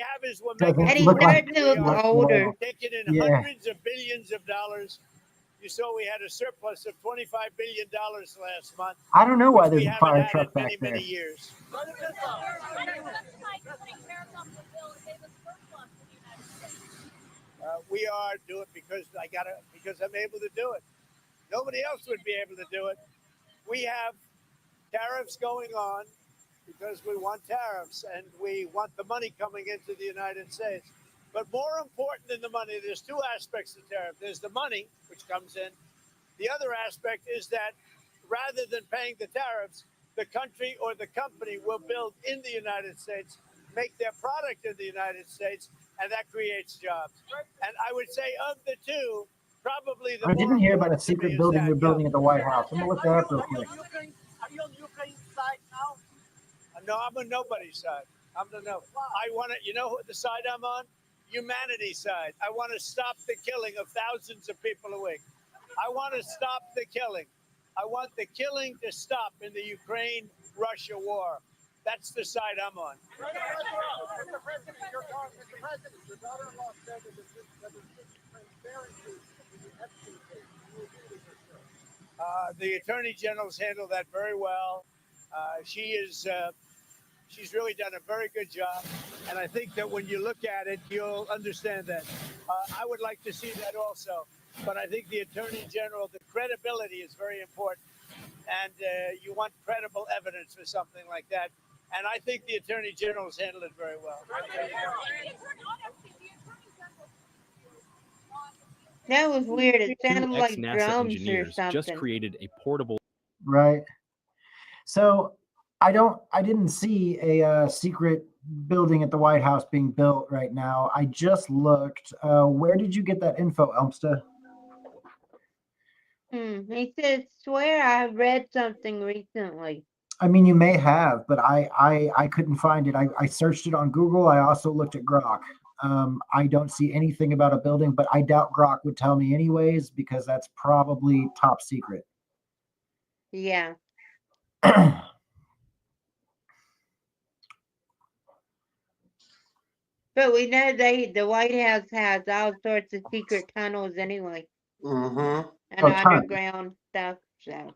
doesn't And he look like. started to look older. Taking in Yeah. hundreds of billions of dollars. You saw we had a surplus of $25 billion last month. I don't know why which we there's a haven't fire had truck in back many, there. many years. We are doing it because I'm able to do it. Nobody else would be able to do it. We have tariffs going on because we want tariffs and we want the money coming into the United States. But more important than the money, there's two aspects of tariff. There's the money, which comes in. The other aspect is that rather than paying the tariffs, the country or the company will build in the United States, make their product in the United States, and that creates jobs. And I would say of the two, probably the I didn't hear about a secret building you're building at the White House. I'm gonna look that up real quick. Are you on Ukraine's side now? No, I'm on nobody's side. I want to, you know what the side I'm on? Humanity's side. I want to stop the killing of thousands of people a week. I want to stop the killing. I want the killing to stop in the Ukraine-Russia war. That's the side I'm on. Mr. President, your daughter-in-law said that there's transparency in the Epstein case. The Attorney General's handled that very well. She's really done a very good job. And I think that when you look at it, you'll understand that. I would like to see that also. But I think the Attorney General, the credibility is very important. And you want credible evidence for something like that. And I think the Attorney General has handled it very well. That was weird. It sounded Two like ex-NASA drums or engineers just something. created a portable. Right. So I didn't see a secret building at the White House being built right now. I just looked. Where did you get that info, Elmsta? He said, swear I read something recently. I mean, you may have, but I couldn't find it. I searched it on Google. I also looked at Grok. I don't see anything about a building, but I doubt Grok would tell me anyways, because that's probably top secret. Yeah. But we know the White House has all sorts of secret tunnels anyway. Mm-hmm. And Oh, tons. underground stuff, so.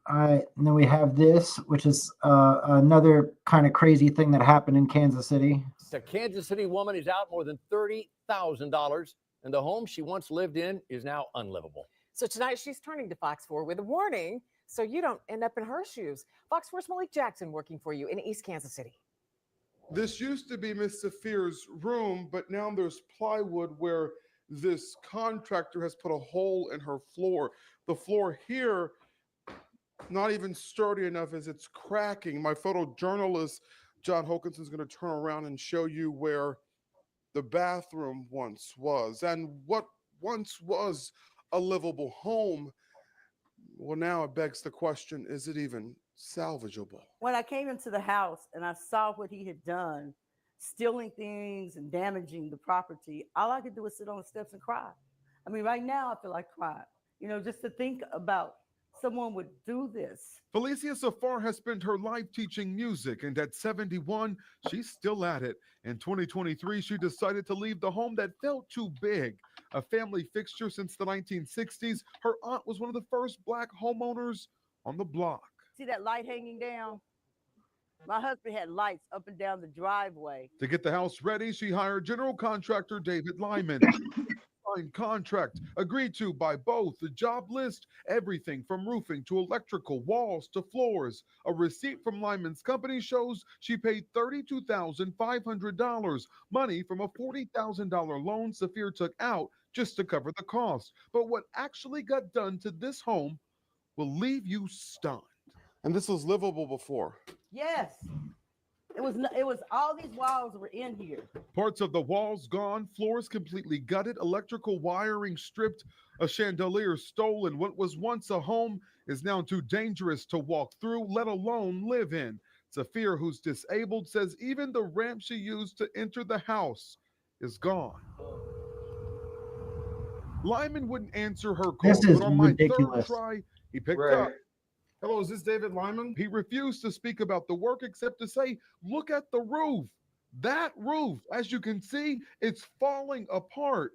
All right, and then we have this, which is another kind of crazy thing that happened in Kansas City. A Kansas City woman is out more than $30,000, and the home she once lived in is now unlivable. So tonight she's turning to Fox 4 with a warning so you don't end up in her shoes. Fox 4's Malik Jackson working for you in East Kansas City. This used to be Miss Safir's room, but now there's plywood where this contractor has put a hole in her floor. The floor here, not even sturdy enough as it's cracking. My photojournalist, John Hokinson, is going to turn around and show you where the bathroom once was and what once was a livable home. Well, now it begs the question, is it even salvageable? When I came into the house and I saw what he had done, stealing things and damaging the property, all I could do was sit on the steps and cry. I mean, right now I feel like crying, just to think about someone would do this. Felicia Safar has spent her life teaching music, and at 71, she's still at it. In 2023, she decided to leave the home that felt too big. A family fixture since the 1960s, her aunt was one of the first Black homeowners on the block. See that light hanging down? My husband had lights up and down the driveway. To get the house ready, she hired general contractor David Lyman. Signed contract agreed to by both. The job list, everything from roofing to electrical, walls to floors. A receipt from Lyman's company shows she paid $32,500, money from a $40,000 loan Safir took out just to cover the cost. But what actually got done to this home will leave you stunned. And this was livable before. Yes. It was all these walls were in here. Parts of the walls gone, floors completely gutted, electrical wiring stripped, a chandelier stolen. What was once a home is now too dangerous to walk through, let alone live in. Safir, who's disabled, says even the ramp she used to enter the house is gone. Lyman wouldn't answer her call, This is but on my ridiculous. third try, he picked Right. up. Hello, is this David Lyman? He refused to speak about the work except to say, look at the roof. That roof, as you can see, it's falling apart.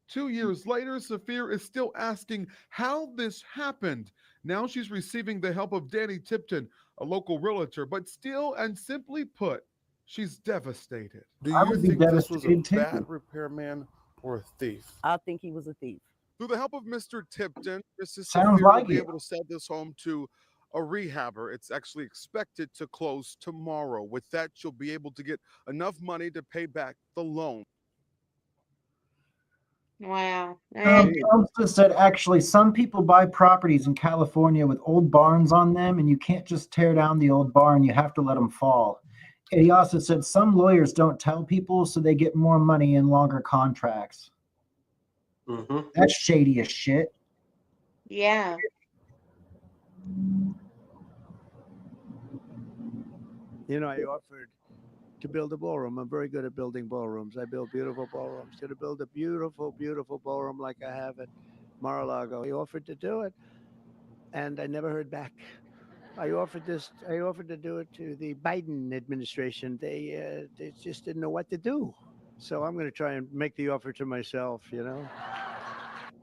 2 years later, Safir is still asking how this happened. Now she's receiving the help of Danny Tipton, a local realtor, but still and simply put, she's devastated. Do I you would be think this was a devastated too. bad repairman or a thief? I think he was a thief. Through the help of Mr. Tipton, Mrs. Sounds Safir like will be it. able to sell this home to a rehabber. It's actually expected to close tomorrow. With that, she'll be able to get enough money to pay back the loan. Wow. Elmsta said actually some people buy properties in California with old barns on them, and you can't just tear down the old barn. You have to let them fall. And he also said some lawyers don't tell people, so they get more money in longer contracts. Mm-hmm. That's shady as shit. Yeah. I offered to build a ballroom. I'm very good at building ballrooms. I build beautiful ballrooms. Going to build a beautiful, beautiful ballroom like I have at Mar-a-Lago. He offered to do it, and I never heard back. I offered to do it to the Biden administration. They just didn't know what to do. So I'm going to try and make the offer to myself, you know.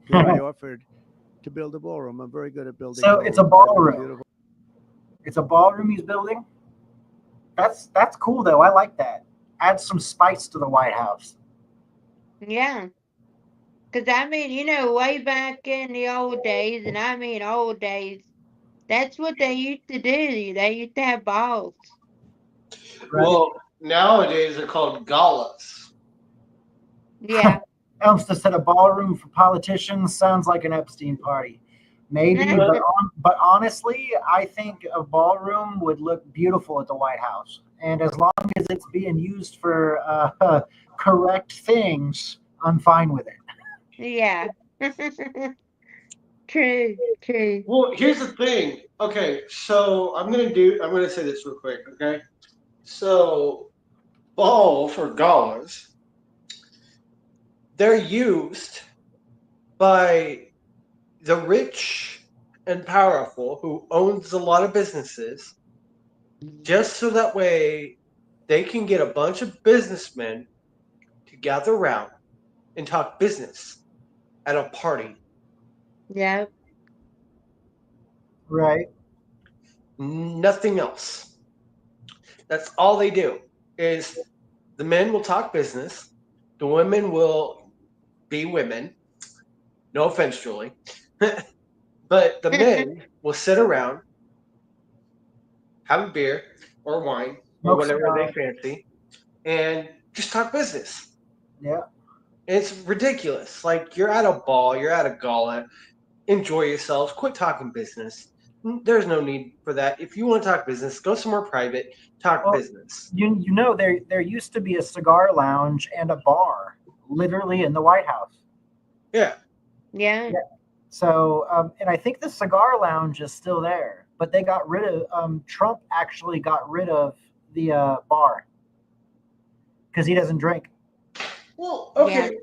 Here I offered to build a ballroom. I'm very good at building So it's a ballrooms. I build ballroom. beautiful- It's a ballroom he's building. That's cool though. I like that. Add some spice to the White House. Yeah. Because, I mean, you know, way back in the old days, and I mean old days, that's what they used to do. They used to have balls. Well, nowadays they're called galas. Yeah. Elmsta said a ballroom for politicians sounds like an Epstein party. Maybe, but honestly, I think a ballroom would look beautiful at the White House. And as long as it's being used for correct things, I'm fine with it. Yeah. True. Well, here's the thing. Okay, so I'm gonna say this real quick, okay? So ball for galas, they're used by the rich and powerful who owns a lot of businesses, just so that way they can get a bunch of businessmen to gather around and talk business at a party. Yeah. Right. Nothing else. That's all they do. Is the men will talk business, the women will be women. No offense, Julie. But the men will sit around, have a beer or wine or whatever they fancy, and just talk business. Yeah. It's ridiculous. Like, you're at a ball, you're at a gala, enjoy yourselves, quit talking business. There's no need for that. If you want to talk business, go somewhere private, talk business. You know, there used to be a cigar lounge and a bar literally in the White House. Yeah. Yeah. So, and I think the cigar lounge is still there, but they got rid of, Trump actually got rid of the bar because he doesn't drink. Well, okay,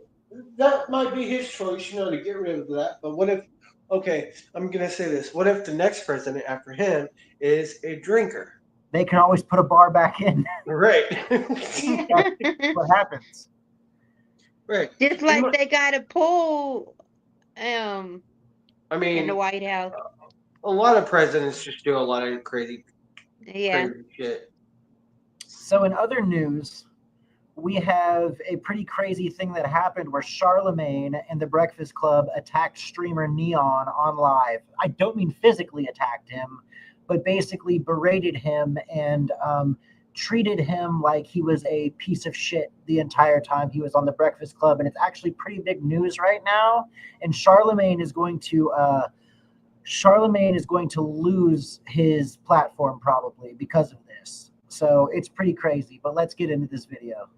that might be his choice, you know, to get rid of that. But what if, okay, I'm going to say this. What if the next president after him is a drinker? They can always put a bar back in. Right. What happens? Right. Just like they got a pool I mean, in the White House. a lot of presidents just do a lot of crazy shit. So in other news, we have a pretty crazy thing that happened where Charlemagne and the Breakfast Club attacked streamer Neon on live. I don't mean physically attacked him, but basically berated him and treated him like he was a piece of shit the entire time he was on the Breakfast Club. And it's actually pretty big news right now. And Charlemagne is going to lose his platform probably because of this. So it's pretty crazy, but let's get into this video.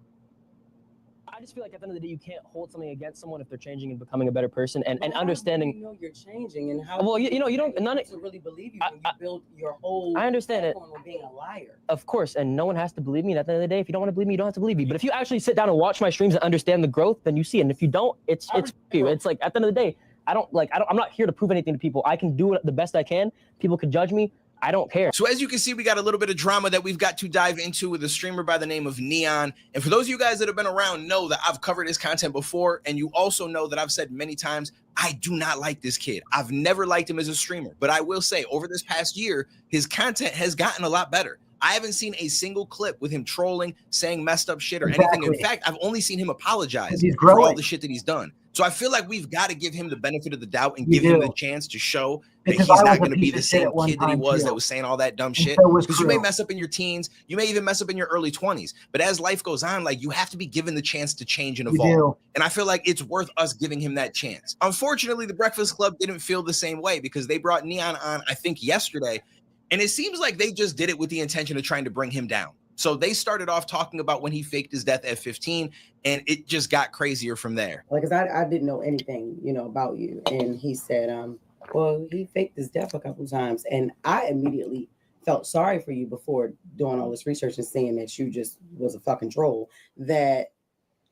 I just feel like at the end of the day, you can't hold something against someone if they're changing and becoming a better person and understanding. You know you're changing, and how? Well, you know, you don't to really believe you when you build your whole. I understand it. platform on being a liar. Of course, and no one has to believe me. And at the end of the day, if you don't want to believe me, you don't have to believe me. But if you actually sit down and watch my streams and understand the growth, then you see it. And if you don't, it's you. It's like at the end of the day, I'm not here to prove anything to people. I can do it the best I can. People can judge me. I don't care. So as you can see, we got a little bit of drama that we've got to dive into with a streamer by the name of Neon. And for those of you guys that have been around know that I've covered his content before. And you also know that I've said many times, I do not like this kid. I've never liked him as a streamer. But I will say over this past year, his content has gotten a lot better. I haven't seen a single clip with him trolling, saying messed up shit or anything. In fact, I've only seen him apologize for all the shit that he's done. So I feel like we've got to give him the benefit of the doubt and give him the chance to show that he's not going to be the same kid that he was that was saying all that dumb shit. Because you may mess up in your teens, you may even mess up in your early 20s. But as life goes on, like, you have to be given the chance to change and evolve. And I feel like it's worth us giving him that chance. Unfortunately, the Breakfast Club didn't feel the same way because they brought Neon on, I think, yesterday. And it seems like they just did it with the intention of trying to bring him down. So they started off talking about when he faked his death at 15, and it just got crazier from there. Like, cause I didn't know anything, you know, about you. And he said, well, he faked his death a couple times. And I immediately felt sorry for you before doing all this research and seeing that you just was a fucking troll. That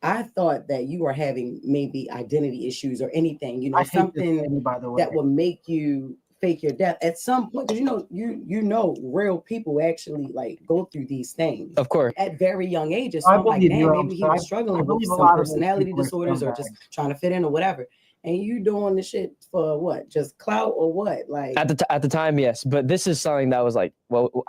I thought that you were having maybe identity issues or anything, you know, something by the way, that would make you fake your death at some point, because you know real people actually like go through these things. Of course. At very young ages. I So I'm like, believe man, you, maybe he was struggling with believe a some lot of those personality people are disorders or just scumbags. trying to fit in or whatever. And you doing the shit for what? Just clout or what? Like At the time, yes, but this is something that was like, well,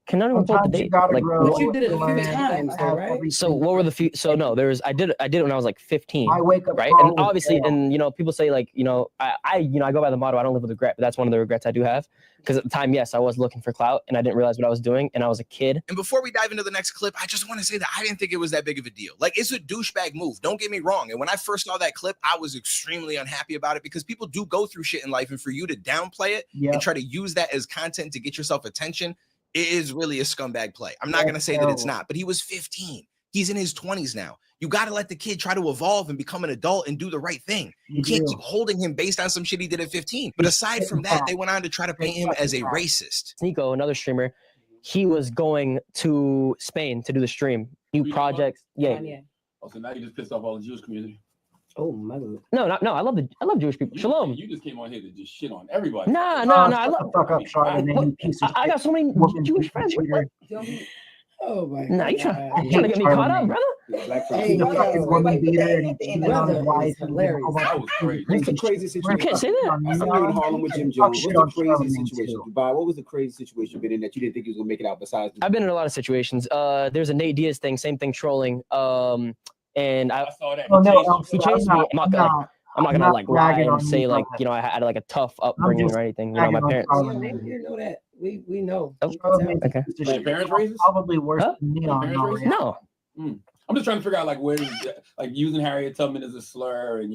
can anyone pull up the Sometimes you date? gotta Like, grow But you did it a to few learn times, though, have right? everything. so what were the few? So no, I did it when I was like 15. My wake up right? call And was obviously, jail. and people say like, I go by the motto, I don't live with regret, but that's one of the regrets I do have. Because at the time, yes, I was looking for clout and I didn't realize what I was doing, and I was a kid. And before we dive into the next clip, I just want to say that I didn't think it was that big of a deal. Like, it's a douchebag move. Don't get me wrong. And when I first saw that clip, I was extremely unhappy about it because people do go through shit in life, and for you to downplay it and try to use that as content to get yourself attention, it is really a scumbag play. I'm not going to say that it's not, but he was 15. He's in his 20s now. You got to let the kid try to evolve and become an adult and do the right thing. You can't keep holding him based on some shit he did at 15. But aside from that, they went on to try to paint him as a racist. Nico, another streamer, he was going to Spain to do the stream. New projects. Yeah. Oh, so now you just pissed off all the Jewish community. Oh my God. No. I love Jewish people. Shalom. You just came on here to just shit on everybody. No. I got so many Jewish friends. Oh my Nah, you trying to get me caught up, brother? Hey, yo, That was crazy. What's the crazy situation? You can't say that. I'm here in Harlem with Jim Jones. What's the crazy situation? Dubai, what was the crazy situation you've been in that you didn't think you was gonna make it out besides? I've been in a lot of situations. There's a Nate Diaz thing, same thing, trolling. And I saw that. He chased me. I'm not gonna like lie and say like I had like a tough upbringing or anything. My parents. You know that. We know. Okay. Like parents racist? Probably worse than Neon. No. I'm just trying to figure out like where like using Harriet Tubman as a slur and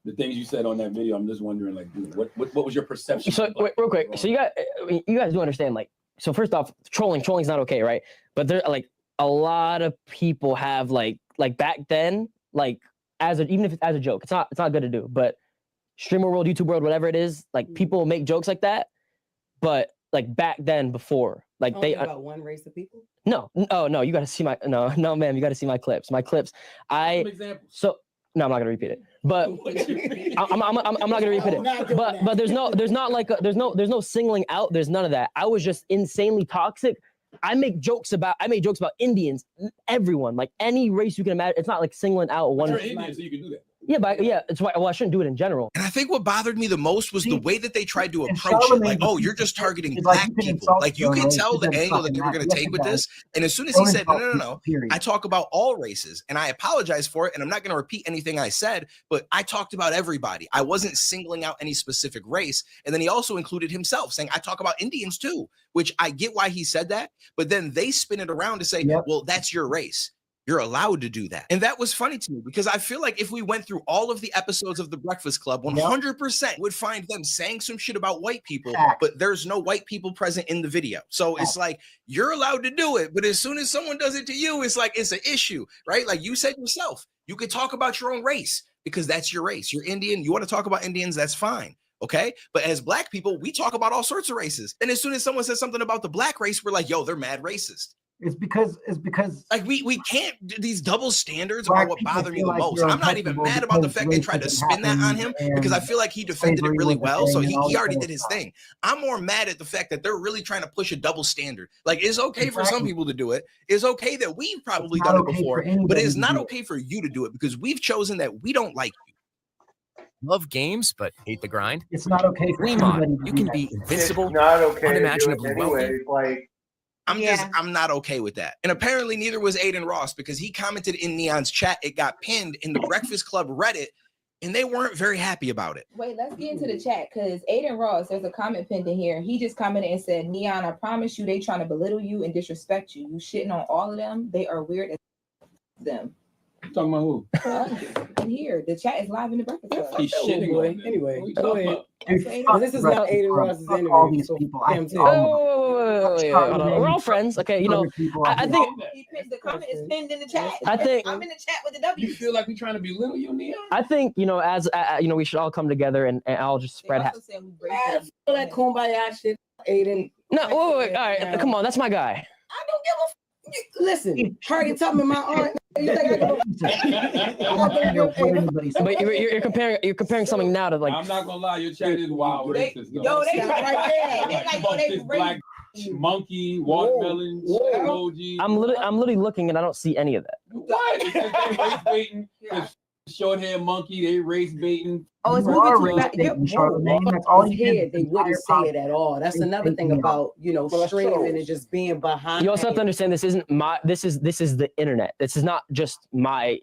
the things you said on that video. I'm just wondering like what was your perception? So wait, real quick. So you guys do understand like, so first off, trolling's not okay, right? But there like a lot of people have like back then, like even if it's as a joke, it's not good to do. But streamer world, YouTube world, whatever it is, like people make jokes like that. But like back then, before like Only they about one race of people. No, you got to see no, ma'am, you got to see my clips. My clips. I'm not gonna repeat it, but I'm not gonna repeat it. But there's no singling out. There's none of that. I was just insanely toxic. I made jokes about Indians, everyone, like any race you can imagine. It's not like singling out one. You're Indian, so you can do that. Yeah, but it's why. Well, I shouldn't do it in general. And I think what bothered me the most was the way that they tried to approach it. Like, oh, you're just targeting black people. Like, you can tell the angle that they were going to take with this. And as soon as he said, no, I talk about all races, and I apologize for it, and I'm not going to repeat anything I said, but I talked about everybody. I wasn't singling out any specific race. And then he also included himself, saying, I talk about Indians too, which I get why he said that. But then they spin it around to say, well, that's your race. You're allowed to do that. And that was funny to me because I feel like if we went through all of the episodes of The Breakfast Club, 100% would find them saying some shit about white people, but there's no white people present in the video. So it's like, you're allowed to do it, but as soon as someone does it to you, it's like, it's an issue, right? Like you said yourself, you could talk about your own race because that's your race. You're Indian. You want to talk about Indians, that's fine. Okay. But as black people, we talk about all sorts of races. And as soon as someone says something about the black race, we're like, yo, they're mad racist. It's because like we can't, these double standards are what bother me the most. I'm not even mad about the fact they tried to spin that on him because I feel like he defended it really well. So he already did his thing. I'm more mad at the fact that they're really trying to push a double standard. Like, it's okay for some people to do it. It's okay that we've probably done it before, but it's not okay for you to do it because we've chosen that we don't like you. Love games, but hate the grind? It's not okay for anybody. You can be invincible, It's not okay unimaginably to do it wealthy. anyway. Like, I'm not okay with that. And apparently neither was Aiden Ross because he commented in Neon's chat. It got pinned in the Breakfast Club Reddit and they weren't very happy about it. Wait, let's get into the chat because Aiden Ross, there's a comment pinned in here. He just commented and said, Neon, I promise you they trying to belittle you and disrespect you. You shitting on all of them. They are weird as them. Talking about who? In here, the chat is live in the Breakfast Club. He's shitting on them. Anyway, go ahead. Dude, This is not Aiden Ross's interview. So him too. We're all friends. Okay, I think the comment is pinned in the chat. I think- I'm in the chat with the W. You feel like we're trying to belittle you, Neon? I think as we should all come together and I'll just spread. I feel that kumbaya shit, Aiden. No, wait, all right, come on, that's my guy. I don't give a. Listen, Harriet Tubman, my aunt. You think I go? But you're comparing something now to like. I'm not gonna lie, your chat is wild racist. Yo, they right there. They like, oh, they black monkey, watermelon, emoji. I'm literally looking and I don't see any of that. What? It's like they race baiting. This short hair monkey, they race baiting. Oh, it's You are moving race to baiting, Charlamagne. That's all you did. They wouldn't say it at all. That's another thing about, you know, streaming and just being behind. You also have to understand this isn't my. This is the internet. This is not just my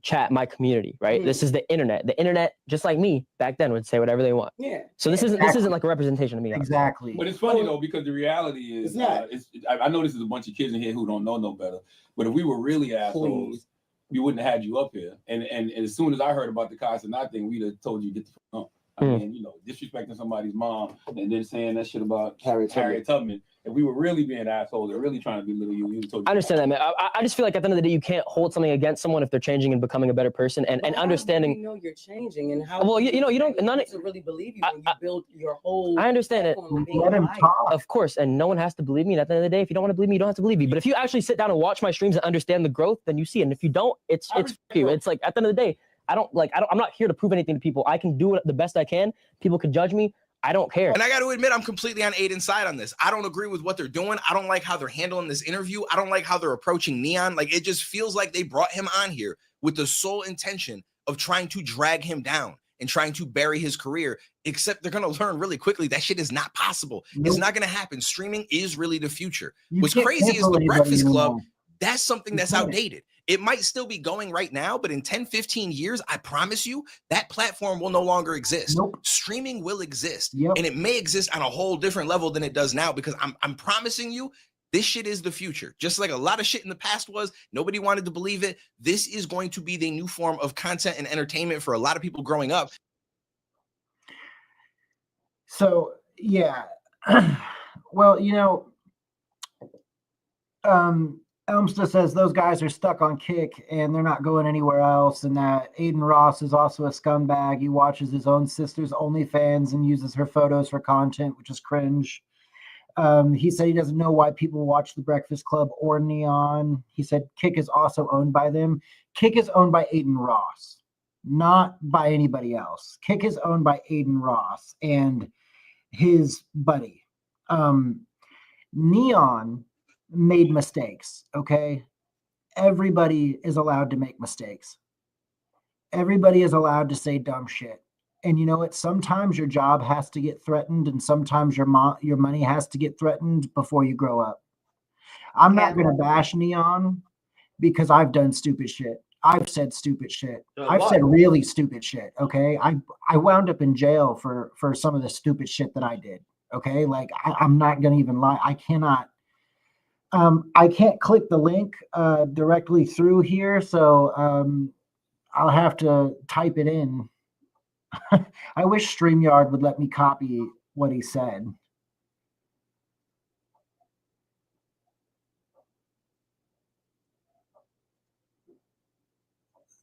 chat, my community, right? This is the internet. The internet, just like me back then, would say whatever they want. Yeah. So this isn't like a representation of me. Exactly. But it's funny though, because the reality is, I know this is a bunch of kids in here who don't know no better. But if we were really assholes, we wouldn't have had you up here. And as soon as I heard about the Casanat thing, we'd have told you get the fuck on. I mean, you know, disrespecting somebody's mom and then saying that shit about Harriet Tubman. If we were really being assholes or really trying to belittle you, we would have told you. I understand that, man. I just feel like at the end of the day, you can't hold something against someone if they're changing and becoming a better person and understanding. You know you're changing and how. Well, you know, you don't none to really believe you when you build your whole. I understand it. Let him talk. Of course, and no one has to believe me. And at the end of the day, if you don't want to believe me, you don't have to believe me. But if you actually sit down and watch my streams and understand the growth, then you see it. And if you don't, it's you. It's like at the end of the day, I'm not here to prove anything to people. I can do it the best I can. People can judge me. I don't care. And I got to admit, I'm completely on Aiden's side on this. I don't agree with what they're doing. I don't like how they're handling this interview. I don't like how they're approaching Neon. Like, it just feels like they brought him on here with the sole intention of trying to drag him down and trying to bury his career, except they're going to learn really quickly that shit is not possible. Nope. It's not going to happen. Streaming is really the future. What's crazy is the Breakfast Club. That's something that's outdated. It might still be going right now, but in 10, 15 years, I promise you, that platform will no longer exist. Nope. Streaming will exist. Yep. And it may exist on a whole different level than it does now, because I'm promising you, this shit is the future. Just like a lot of shit in the past was, nobody wanted to believe it. This is going to be the new form of content and entertainment for a lot of people growing up. So, yeah. Well, you know, Elmsta says those guys are stuck on Kick and they're not going anywhere else, and that Aiden Ross is also a scumbag. He watches his own sister's OnlyFans and uses her photos for content, which is cringe. He said he doesn't know why people watch The Breakfast Club or Neon. He said Kick is also owned by them. Kick is owned by Aiden Ross, not by anybody else. Kick is owned by Aiden Ross and his buddy. Neon made mistakes, okay? Everybody is allowed to make mistakes. Everybody is allowed to say dumb shit. And you know what? Sometimes your job has to get threatened, and sometimes your money has to get threatened before you grow up. I'm not going to bash Neon because I've done stupid shit. I've said stupid shit. I've said really stupid shit, okay? I wound up in jail for some of the stupid shit that I did, okay? Like, I'm not going to even lie. I can't click the link directly through here, so I'll have to type it in. I wish StreamYard would let me copy what he said.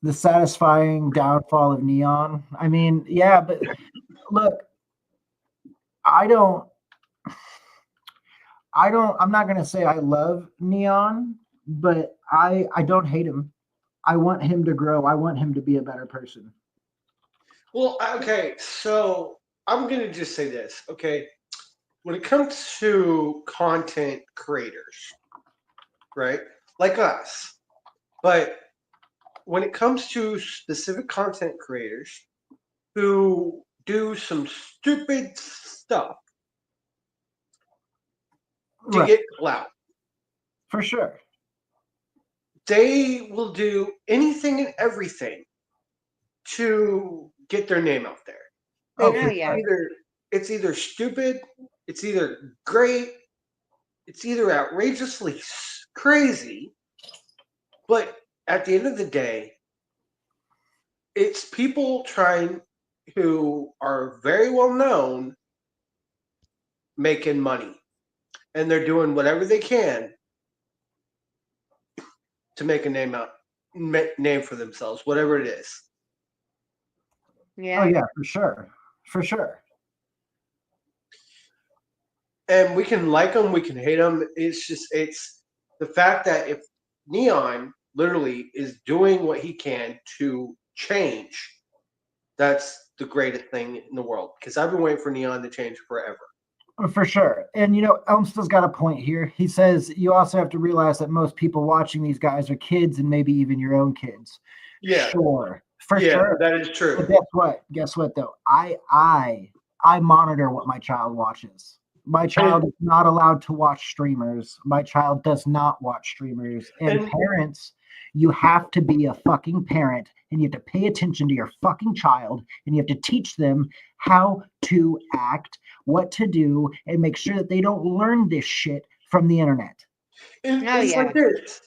The satisfying downfall of Neon. I mean, yeah, but look, I'm not going to say I love Neon, but I don't hate him. I want him to grow. I want him to be a better person. Well, okay, so I'm going to just say this, okay? When it comes to content creators, right, like us, but when it comes to specific content creators who do some stupid stuff to get clout. For sure. They will do anything and everything to get their name out there. It's either stupid, it's either great, it's either outrageously crazy, but at the end of the day, it's people who are very well known making money. And they're doing whatever they can to make a name for themselves, whatever it is. Yeah. Oh yeah, for sure. For sure. And we can like them, we can hate them. It's the fact that if Neon literally is doing what he can to change, that's the greatest thing in the world. Because I've been waiting for Neon to change forever. For sure. And, you know, Elmstill's got a point here. He says you also have to realize that most people watching these guys are kids and maybe even your own kids. Yeah. Sure. For Yeah, sure. that is true. But guess what? Guess what, though? I monitor what my child watches. My child is not allowed to watch streamers. My child does not watch streamers. And parents, you have to be a fucking parent and you have to pay attention to your fucking child and you have to teach them how to act, what to do, and make sure that they don't learn this shit from the internet. It's like this.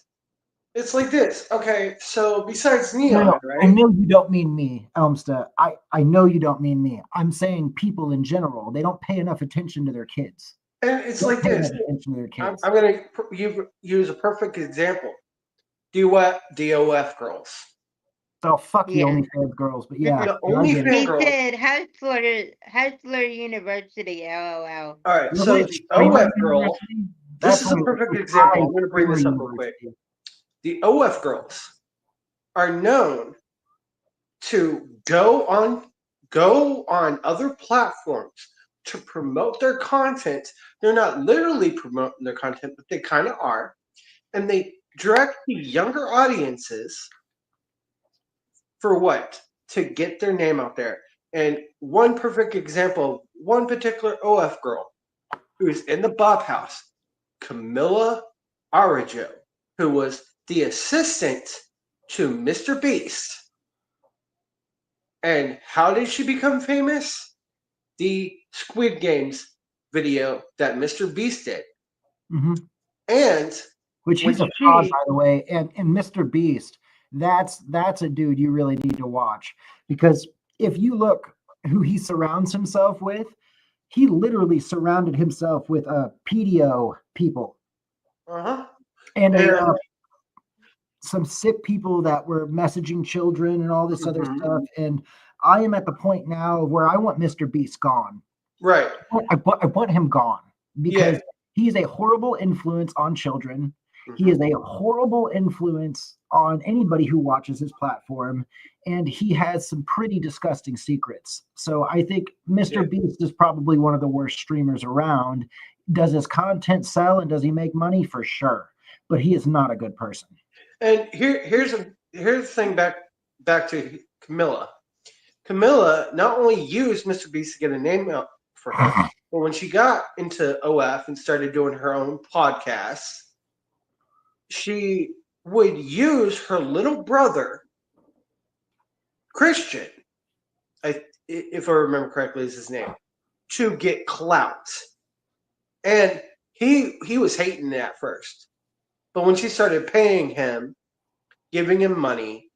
It's like this. Okay, so besides Neon, No, right? I know you don't mean me, Elmsta. I know you don't mean me. I'm saying people in general. They don't pay enough attention to their kids. And it's They don't like pay this. enough attention to their kids. I'm going to use a perfect example. DOF girls. So fuck the Yeah. OnlyFans girls, but yeah. The I get it. He said Hustler University, LOL. All right, You're so rich. the Are you OF at girl, university? this That's is a only perfect like example. I'm five going to bring this up real quick. The OF girls are known to go on other platforms to promote their content. They're not literally promoting their content, but they kind of are. And they direct the younger audiences for what? To get their name out there. And one perfect example, one particular OF girl who's in the Bob House, Camilla Arajo, who was the assistant to Mr. Beast. And how did she become famous? The Squid Games video that Mr. Beast did. Mm-hmm. And which he's a fraud, by the way. And Mr. Beast, that's a dude you really need to watch, because if you look who he surrounds himself with, he literally surrounded himself with PDO people. Uh-huh. And some sick people that were messaging children and all this other stuff. And I am at the point now where I want Mr. Beast gone. Right. I want him gone because he's a horrible influence on children. He is a horrible influence on anybody who watches his platform, and he has some pretty disgusting secrets. So I think Mr. Beast is probably one of the worst streamers around. Does his content sell and does he make money? For sure. But he is not a good person. And here's the thing back to Camilla. Camilla not only used Mr. Beast to get a name out for her, but when she got into OF and started doing her own podcasts, she would use her little brother, Christian, if I remember correctly is his name, to get clout. And he was hating it at first. But when she started paying him, giving him money,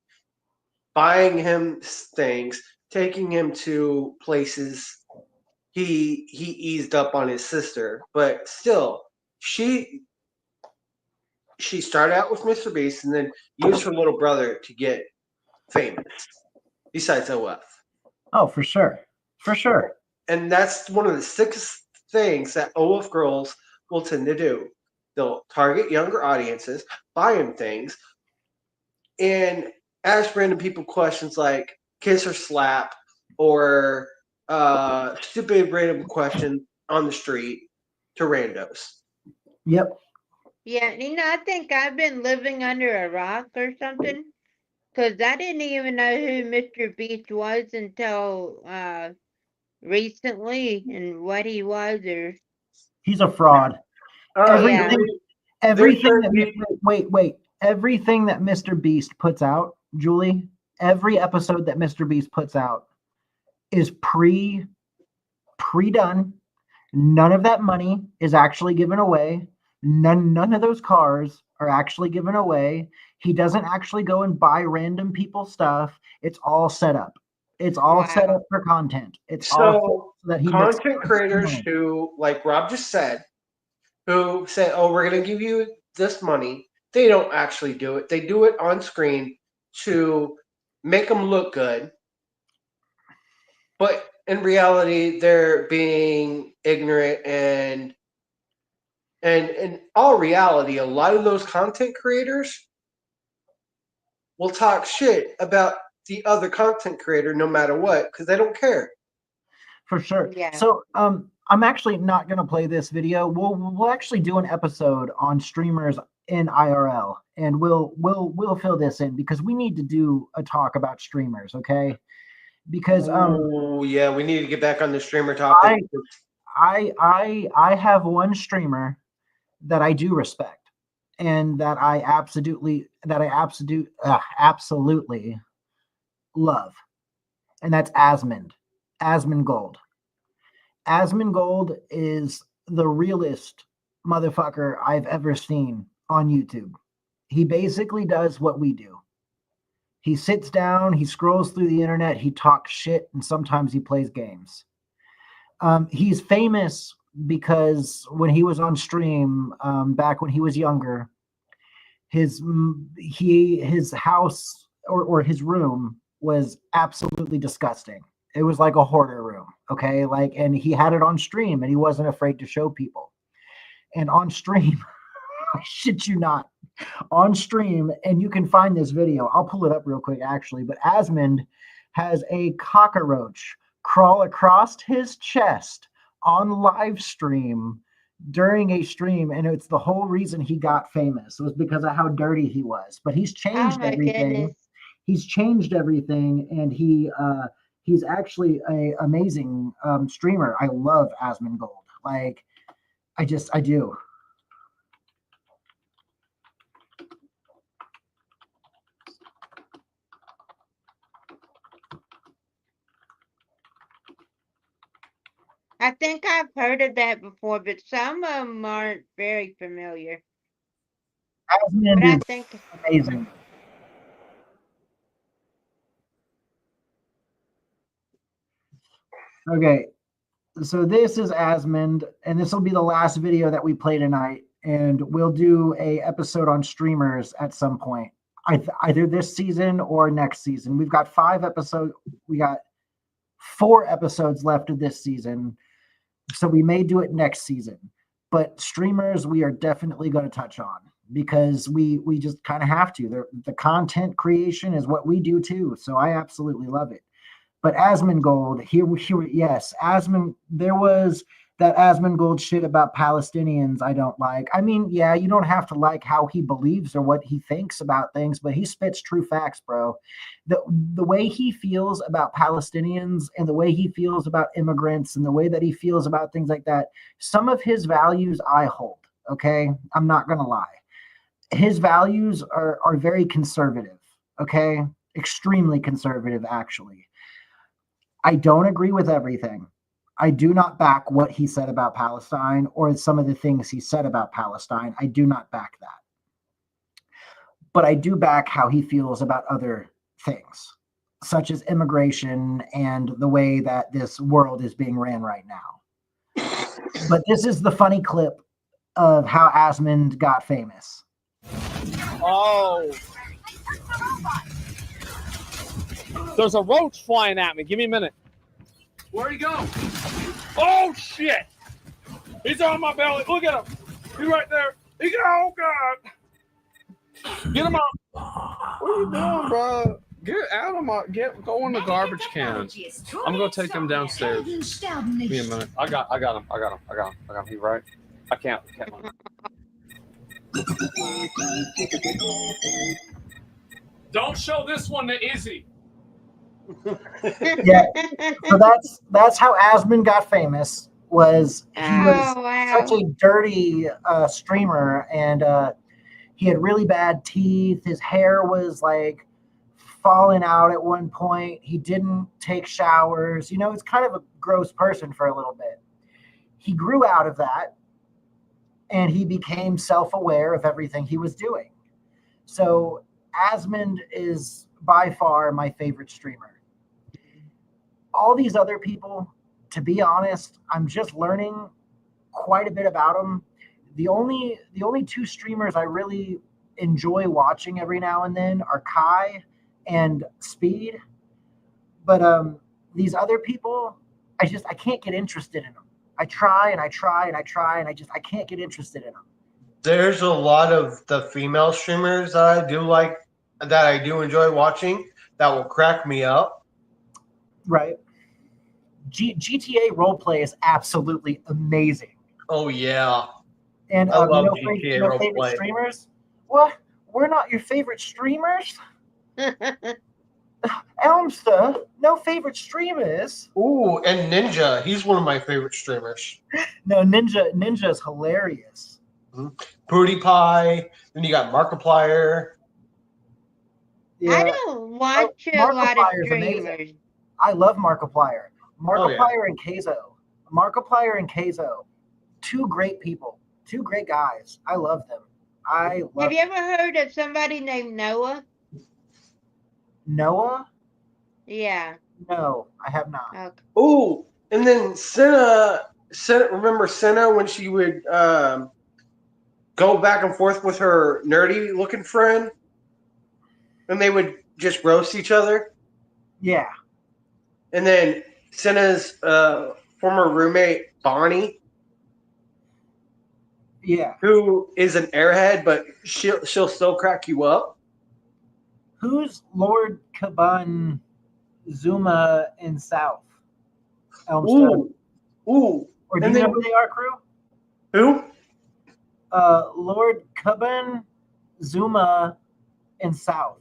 buying him things, taking him to places, he eased up on his sister. But still, she started out with Mr. Beast and then used her little brother to get famous, besides OF. Oh, for sure. For sure. And that's one of the sickest things that OF girls will tend to do. They'll target younger audiences, buy them things, and ask random people questions like kiss or slap or stupid random question on the street to randos. Yep. Yeah, I think I've been living under a rock or something, because I didn't even know who Mr. Beast was until recently and what he was. Or he's a fraud. Everything that everything that Mr. Beast puts out, Julie, every episode that Mr. Beast puts out is pre-done. None of that money is actually given away. None of those cars are actually given away. He doesn't actually go and buy random people's stuff. It's all set up. It's all set up for content. It's all so that he content creators who, like Rob just said, who say, "Oh, we're going to give you this money," they don't actually do it. They do it on screen to make them look good, but in reality, they're being ignorant and in all reality, a lot of those content creators will talk shit about the other content creator no matter what because they don't care. For sure. Yeah. So I'm actually not going to play this video. We'll actually do an episode on streamers in IRL, and we'll fill this in because we need to do a talk about streamers, okay? Because oh yeah, we need to get back on the streamer topic. I have one streamer that I do respect and that I absolutely love, and that's Asmund Gold. Asmund Gold is the realest motherfucker I've ever seen on YouTube. He basically does what we do. He sits down, he scrolls through the internet, he talks shit, and sometimes he plays games. He's famous because when he was on stream, back when he was younger, his house or his room was absolutely disgusting. It was like a hoarder room, okay? Like, and he had it on stream, and he wasn't afraid to show people. And on stream, I shit you not, on stream, and you can find this video. I'll pull it up real quick, actually. But Asmund has a cockroach crawl across his chest on live stream during a stream, and it's the whole reason he got famous. It was because of how dirty he was. But he's changed everything. Goodness. He's changed everything, and he's actually an amazing streamer. I love Asmund Gold. Like, I do. I think I've heard of that before, but some of them aren't very familiar. Asmund But I is think amazing. Okay, so this is Asmund, and this will be the last video that we play tonight, and we'll do a episode on streamers at some point, either this season or next season. We've got 5 episodes. We got 4 episodes left of this season, so we may do it next season. But streamers, we are definitely going to touch on because we just kind of have to. The content creation is what we do too, so I absolutely love it. But Asmund Gold, yes, Asmund, there was that Asmund Gold shit about Palestinians I don't like. I mean, yeah, you don't have to like how he believes or what he thinks about things, but he spits true facts, bro. The way he feels about Palestinians and the way he feels about immigrants and the way that he feels about things like that, some of his values I hold, okay? I'm not going to lie. His values are very conservative, okay? Extremely conservative, actually. I don't agree with everything. I do not back what he said about Palestine or some of the things he said about Palestine. I do not back that. But I do back how he feels about other things, such as immigration and the way that this world is being ran right now. But this is the funny clip of how Asmund got famous. Oh. There's a roach flying at me. Give me a minute. Where'd he go? Oh, shit. He's on my belly. Look at him. He's right there. Oh, God. Get him out. What are you doing, bro? Get out of my, go in the garbage can. I'm going to take him downstairs. Give me a minute. I got him. He's right. I can't. Don't show this one to Izzy. Yeah, so that's how Asmund got famous. Was he was such a dirty streamer, and he had really bad teeth. His hair was like falling out at one point. He didn't take showers. You know, it's kind of a gross person for a little bit. He grew out of that, and he became self-aware of everything he was doing. So Asmund is by far my favorite streamer. All these other people, to be honest, I'm just learning quite a bit about them. The only 2 streamers I really enjoy watching every now and then are Kai and Speed. But these other people, I can't get interested in them. I try and I can't get interested in them. There's a lot of the female streamers that I do like that I do enjoy watching that will crack me up. Right. GTA roleplay is absolutely amazing. Oh yeah. And I love no, GTA no favorite roleplay. streamers? What? We're not your favorite streamers? Elmster, no favorite streamers. Ooh, and Ninja. He's one of my favorite streamers. No, Ninja is hilarious. Booty Pie. Then you got Markiplier. I don't watch a lot of Markiplier's amazing. streamers. I love Markiplier. Markiplier Oh, yeah. and Keizo. Markiplier and Keizo. Two great people. Two great guys. I love them. Have you ever heard of somebody named Noah? Noah? Yeah. No, I have not. Okay. Ooh, and then Senna. Remember Senna when she would go back and forth with her nerdy looking friend, and they would just roast each other. Yeah. And then Senna's former roommate Bonnie, Yeah. who is an airhead, but she'll still crack you up. Who's Lord Kaban Zuma in South? Elmstead. Ooh. Or do And you know then- who they are, crew? Who? Lord Kaban Zuma in South.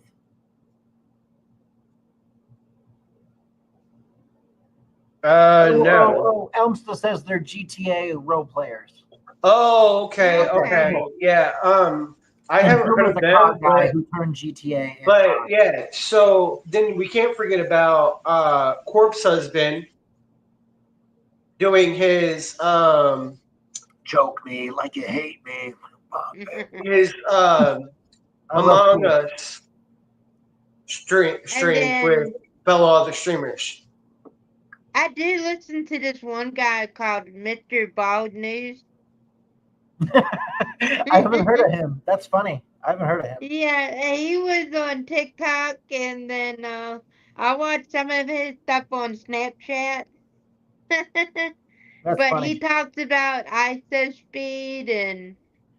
No. Elmstead says they're GTA role players. Oh, okay. Yeah. I And haven't heard Zuma's of the them, cop guy but, who turned GTA. into but COD. yeah. So then we can't forget about Corpse Husband doing his Joke me like you hate me. his Among Us streams then- with fellow other streamers. I do listen to this one guy called Mr. Bald News. I haven't heard of him. That's funny. I haven't heard of him. Yeah, he was on TikTok, and then I watched some of his stuff on Snapchat. That's But funny. he talks about ISO speed and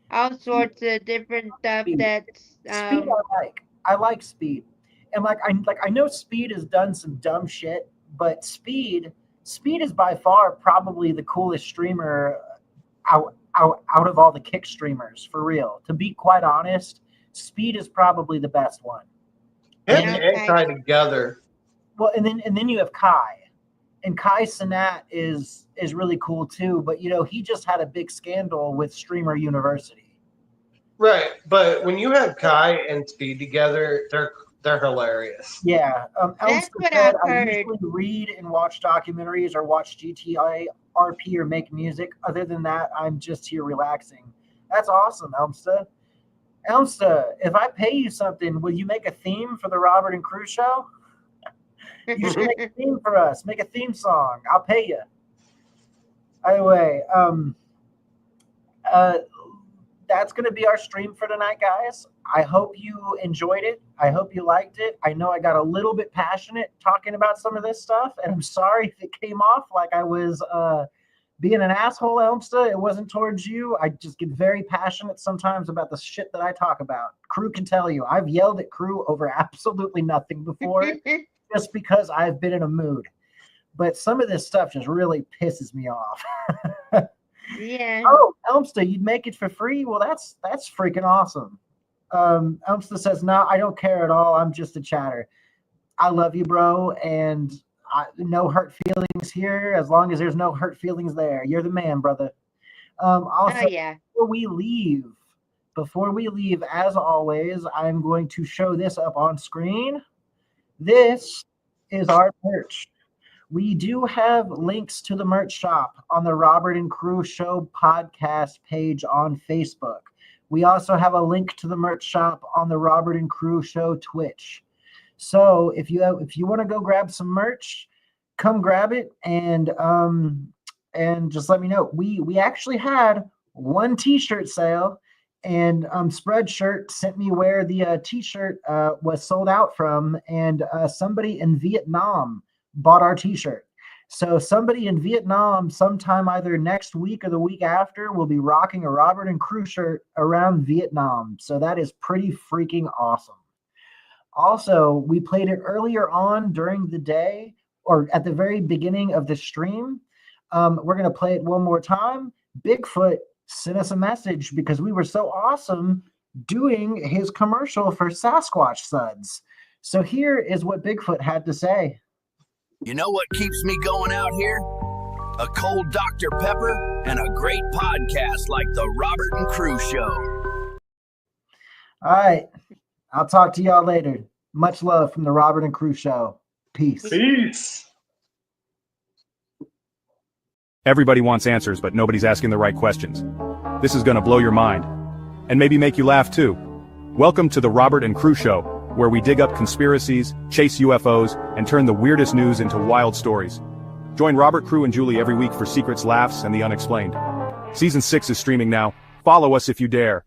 all sorts of different stuff that's Speed I like Speed. And I know Speed has done some dumb shit, but Speed is by far probably the coolest streamer out of all the kick streamers, for real. To be quite honest, Speed is probably the best one. Him and Kai together. Well, and then you have Kai. And Kai Cenat is really cool too, but he just had a big scandal with Streamer University. Right, but when you have Kai and Speed together, they're hilarious. Yeah, That's Elmstead what said, I've I heard. usually read and watch documentaries or watch GTA RP or make music. Other than that, I'm just here relaxing. That's awesome, Elmstead. Elmstead, if I pay you something, will you make a theme for the Robert and Crew show? You should make a theme for us. Make a theme song. I'll pay you. Anyway, that's going to be our stream for tonight, guys. I hope you enjoyed it. I hope you liked it. I know I got a little bit passionate talking about some of this stuff, and I'm sorry if it came off like I was being an asshole, Elmstead. It wasn't towards you. I just get very passionate sometimes about the shit that I talk about. Crew can tell you. I've yelled at Crew over absolutely nothing before just because I've been in a mood. But some of this stuff just really pisses me off. Yeah. Oh, Elmstead, you'd make it for free? Well, that's freaking awesome. Elmstead says, no, I don't care at all. I'm just a chatter. I love you, bro, and no hurt feelings here. As long as there's no hurt feelings there, you're the man, brother. Also, Oh, yeah. before we leave, as always, I'm going to show this up on screen. This is our merch. We do have links to the merch shop on the Robert and Crew Show podcast page on Facebook. We also have a link to the merch shop on the Robert and Crew Show Twitch. So if you want to go grab some merch, come grab it and just let me know. We actually had one T-shirt sale, and Spreadshirt sent me where the T-shirt was sold out from, and somebody in Vietnam bought our T-shirt. So somebody in Vietnam sometime either next week or the week after will be rocking a Robert and Crew shirt around Vietnam. So that is pretty freaking awesome. Also, we played it earlier on during the day or at the very beginning of the stream. We're going to play it one more time. Bigfoot sent us a message because we were so awesome doing his commercial for Sasquatch Suds. So here is what Bigfoot had to say. You know what keeps me going out here? A cold Dr. Pepper and a great podcast like the Robert and Crew Show. All right. I'll talk to y'all later. Much love from the Robert and Crew Show. Peace. Peace. Everybody wants answers, but nobody's asking the right questions. This is gonna blow your mind. And maybe make you laugh too. Welcome to the Robert and Crew Show, where we dig up conspiracies, chase UFOs, and turn the weirdest news into wild stories. Join Robert, Crew, and Julie every week for secrets, laughs, and the unexplained. Season 6 is streaming now. Follow us if you dare.